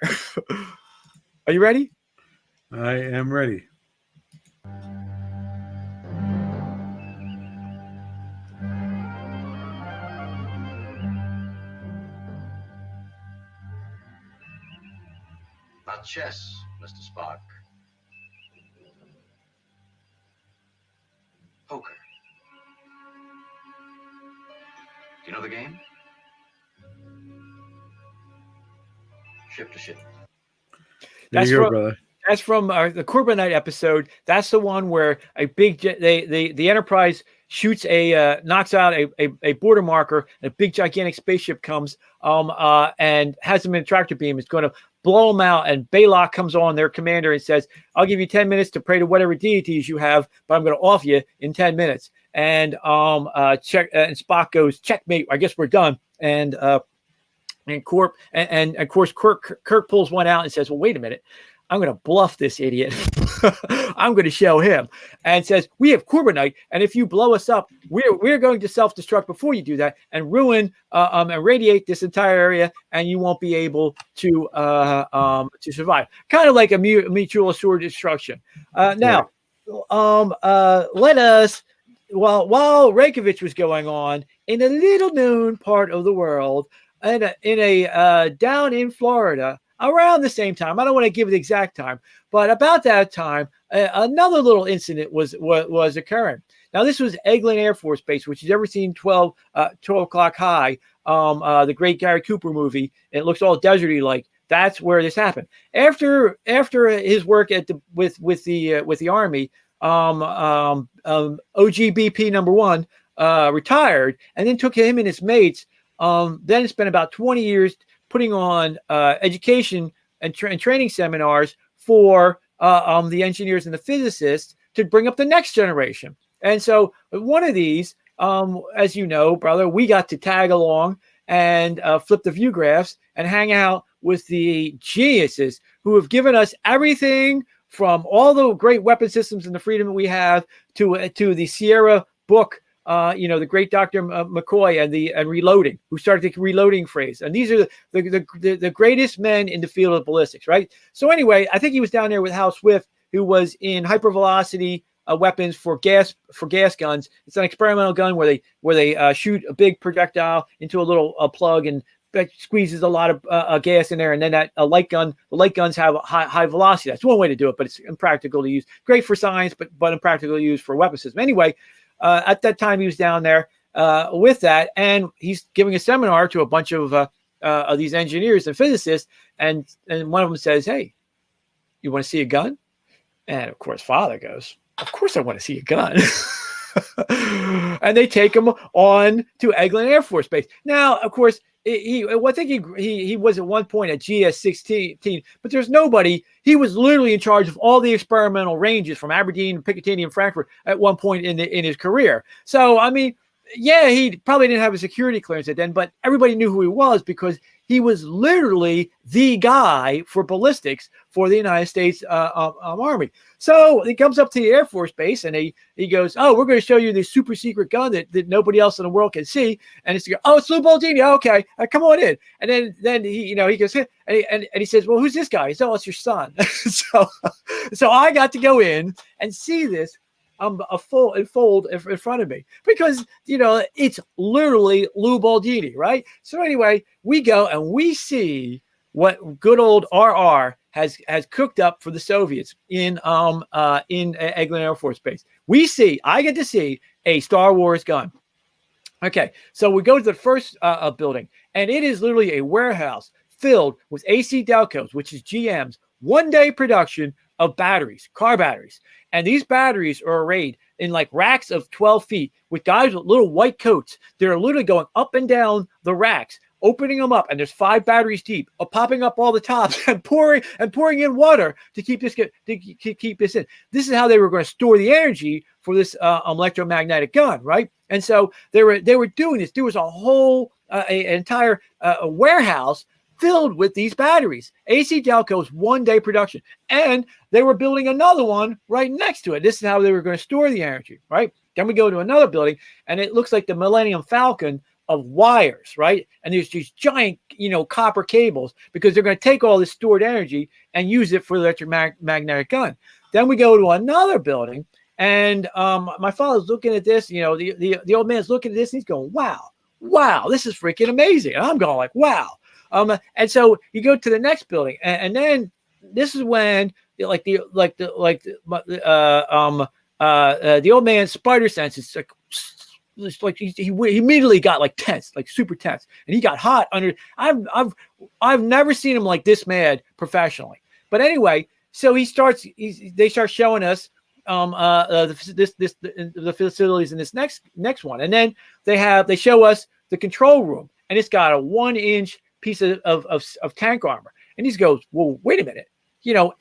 are you ready? I am ready. Not chess, Mr. Spock. Poker. Do you know the game? Ship to ship. There you go, brother. That's from the CUBA night episode. That's the one where a big the Enterprise shoots knocks out a border marker. And a big gigantic spaceship comes and has them in a tractor beam. It's going to blow them out. And Baylock comes on, their commander, and says, "I'll give you 10 minutes to pray to whatever deities you have, but I'm going to off you in 10 minutes." And and Spock goes, "Checkmate. I guess we're done." And of course Kirk pulls one out and says, "Well, wait a minute. I'm going to bluff this idiot. I'm going to show him," and says, "We have CUBA night, and if you blow us up, we're going to self-destruct before you do that and ruin and radiate this entire area, and you won't be able to survive." Kind of like a mutual assured destruction. Now, let us, while Reykjavik was going on in a little-known part of the world, in a down in Florida. Around the same time, I don't want to give the exact time, but about that time, another little incident was occurring. Now, this was Eglin Air Force Base, which you've ever seen 12 O'Clock High, the great Gary Cooper movie. It looks all deserty like. That's where this happened. After his work with the Army, OGBP number 1 retired, and then took him and his mates. Then spent about 20 years putting on education and training seminars for the engineers and the physicists to bring up the next generation. And so one of these, as you know, brother, we got to tag along and flip the view graphs and hang out with the geniuses who have given us everything from all the great weapon systems and the freedom that we have to the Sierra book. The great Dr. McCoy and reloading, who started the reloading phrase. And these are the greatest men in the field of ballistics, right? So anyway, I think he was down there with Hal Swift, who was in hypervelocity weapons for gas guns. It's an experimental gun where they shoot a big projectile into a little plug and that squeezes a lot of gas in there, and then that the light guns have high velocity. That's one way to do it, but it's impractical to use. Great for science, but impractical to use for weapon system. Anyway. At that time, he was down there with that, and he's giving a seminar to a bunch of these engineers and physicists, and one of them says, "Hey, you want to see a gun?" And of course, Father goes, "Of course I want to see a gun." And they take him on to Eglin Air Force Base. Now, of course, I think he was at one point at GS-16, but there's nobody. He was literally in charge of all the experimental ranges from Aberdeen, Picatinny, and Frankfurt at one point in his career. So, I mean, yeah, he probably didn't have a security clearance then, but everybody knew who he was because he was literally the guy for ballistics for the United States Army. So he comes up to the Air Force Base and he goes, "Oh, we're going to show you this super secret gun that nobody else in the world can see." And it's, "Oh, it's Lou Baldini. Okay, come on in." And then he goes, and he says, "Well, who's this guy?" He says, "Oh, it's your son." so I got to go in and see this fold in front of me because it's literally Lou Baldini, right? So anyway, we go and we see what good old RR has cooked up for the Soviets in Eglin Air Force Base. I get to see a Star Wars gun. Okay, so we go to the first building, and it is literally a warehouse filled with AC Delcos, which is GM's one-day production of batteries, car batteries. And these batteries are arrayed in like racks of 12 feet with guys with little white coats. They're literally going up and down the racks, opening them up, and there's 5 batteries deep, popping up all the tops and pouring in water to keep this in. This is how they were going to store the energy for this electromagnetic gun, right? And so they were doing this. There was a whole an entire warehouse filled with these batteries. AC Delco's one-day production, and they were building another one right next to it. This is how they were going to store the energy, right? Then we go to another building, and it looks like the Millennium Falcon of wires, right? And there's these giant, copper cables because they're going to take all this stored energy and use it for the electromagnetic gun. Then we go to another building, and my father's looking at this. The old man's looking at this, and he's going, "Wow, this is freaking amazing." And I'm going like, "Wow." And so you go to the next building, and then this is when the old man's spider senses like he immediately got like tense, like super tense, and he got hot under. I've never seen him like this mad professionally. But anyway, so they start showing us the facilities in this next one, and then they show us the control room, and it's got a 1-inch piece of tank armor. And he goes, "Well, wait a minute.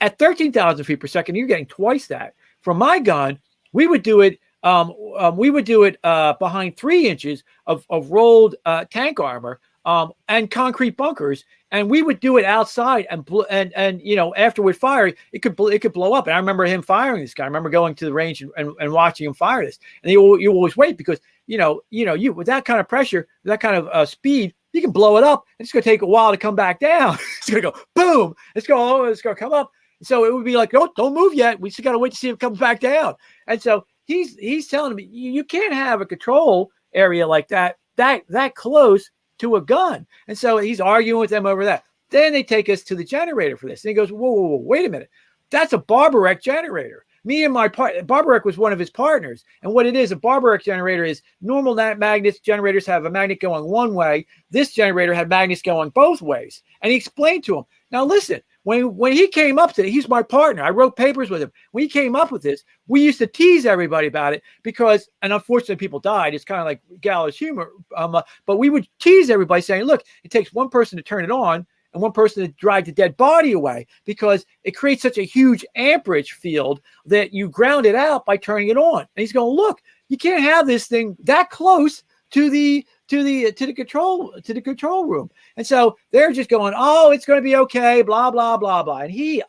At 13,000 feet per second, you're getting twice that. For my gun, we would do it behind 3 inches of rolled tank armor and concrete bunkers, and we would do it outside and after we fire, it could blow up." And I remember him firing this guy. I remember going to the range and watching him fire this. And you always wait because you with that kind of pressure, that kind of speed, you can blow it up. It's going to take a while to come back down. It's going to go boom. It's going to come up. So it would be like, don't move yet. We just got to wait to see if it comes back down. And so he's telling me you can't have a control area like that close to a gun. And so he's arguing with them over that. Then they take us to the generator for this. And he goes, whoa, wait a minute. That's a Barbarek generator. Me and Barbarek was one of his partners. And what it is, a Barbarek generator is normal magnets. Generators have a magnet going one way. This generator had magnets going both ways. And he explained to him, now listen, when he came up to it, he's my partner. I wrote papers with him. When he came up with this, we used to tease everybody about it because, and unfortunately people died. It's kind of like gallows humor. But we would tease everybody saying, look, it takes one person to turn it on and one person to drag the dead body away because it creates such a huge amperage field that you ground it out by turning it on. And he's going, look, you can't have this thing that close to the control room. And so they're just going, oh, it's going to be okay, blah, blah, blah, blah. And he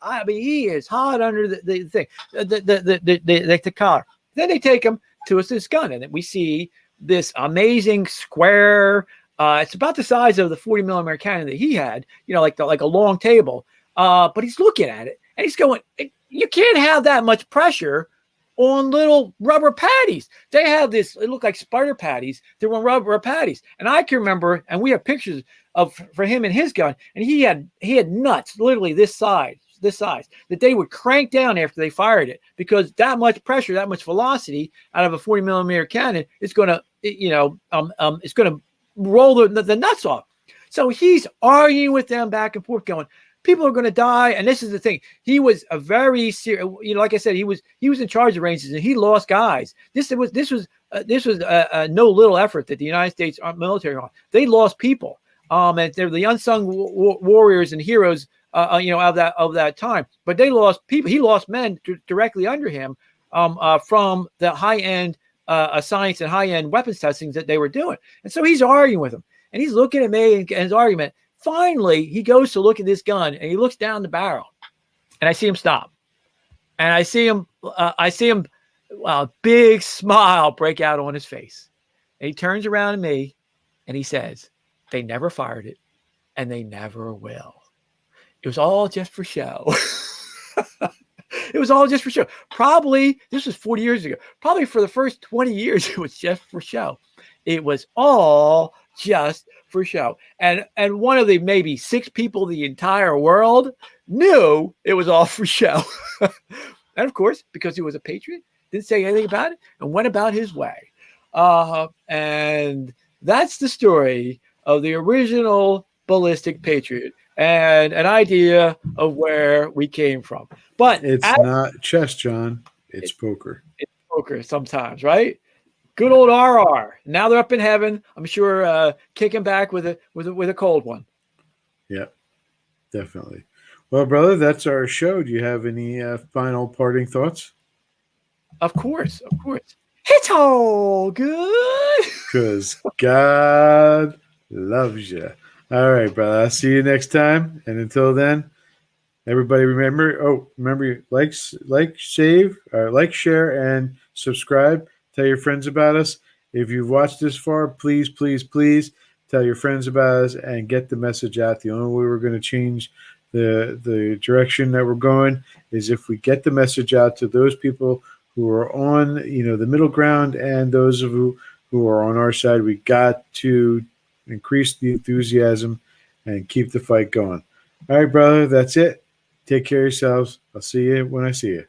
is hot under the thing, the collar. Then they take him to this gun, and we see this amazing square. It's about the size of the 40 millimeter cannon that he had, like a long table. But he's looking at it and he's going, you can't have that much pressure on little rubber patties. They have this, it looked like spider patties. They were rubber patties. And I can remember, and we have pictures for him and his gun, and he had nuts literally this size that they would crank down after they fired it because that much pressure, that much velocity out of a 40 millimeter cannon is going to, it's going to roll the nuts off. So he's arguing with them back and forth going, People are going to die. And this is the thing. He was a very serious, like I said, he was in charge of Rangers, and he lost guys. This was no little effort that the United States military on. They lost people. And they're the unsung warriors and heroes, of that time. But they lost people. He lost men directly under him from the high-end science and high-end weapons testing that they were doing. And so he's arguing with him, and he's looking at me and his argument. Finally, he goes to look at this gun, and he looks down the barrel, and I see him stop, and I see him a big smile break out on his face, and he turns around to me, and he says, "They never fired it, and they never will. It was all just for show." It was all just for show. Probably, this was 40 years ago. Probably for the first 20 years, it was just for show. It was all just for show. And one of the maybe 6 people in the entire world knew it was all for show. And of course, because he was a patriot, didn't say anything about it and went about his way. And that's the story of the original Ballistic Patriot and an idea of where we came from. But it's not chess, John. It's poker. It's poker sometimes, right? Good old RR. Now they're up in heaven. I'm sure kicking back with a cold one. Yeah, definitely. Well, brother, that's our show. Do you have any final parting thoughts? Of course. It's all good. Because God loves you. All right, brother. I'll see you next time. And until then, everybody remember, like, share, and subscribe. Tell your friends about us. If you've watched this far, please, please, please tell your friends about us and get the message out. The only way we're going to change the direction that we're going is if we get the message out to those people who are on, the middle ground, and those of who are on our side. We got to increase the enthusiasm and keep the fight going. All right, brother, that's it. Take care of yourselves. I'll see you when I see you.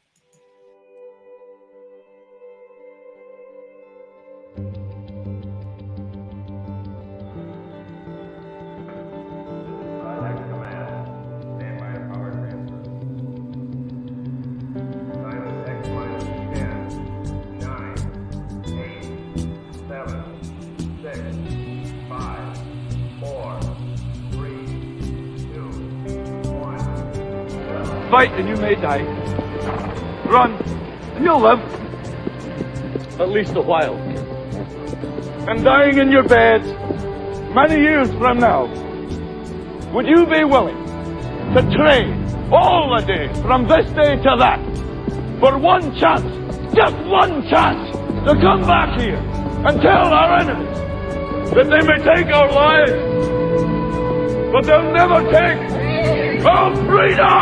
Fight and you may die. Run and you'll live. At least a while. And dying in your beds many years from now, would you be willing to trade all the days from this day to that for one chance, just one chance, to come back here and tell our enemies that they may take our lives, but they'll never take our freedom!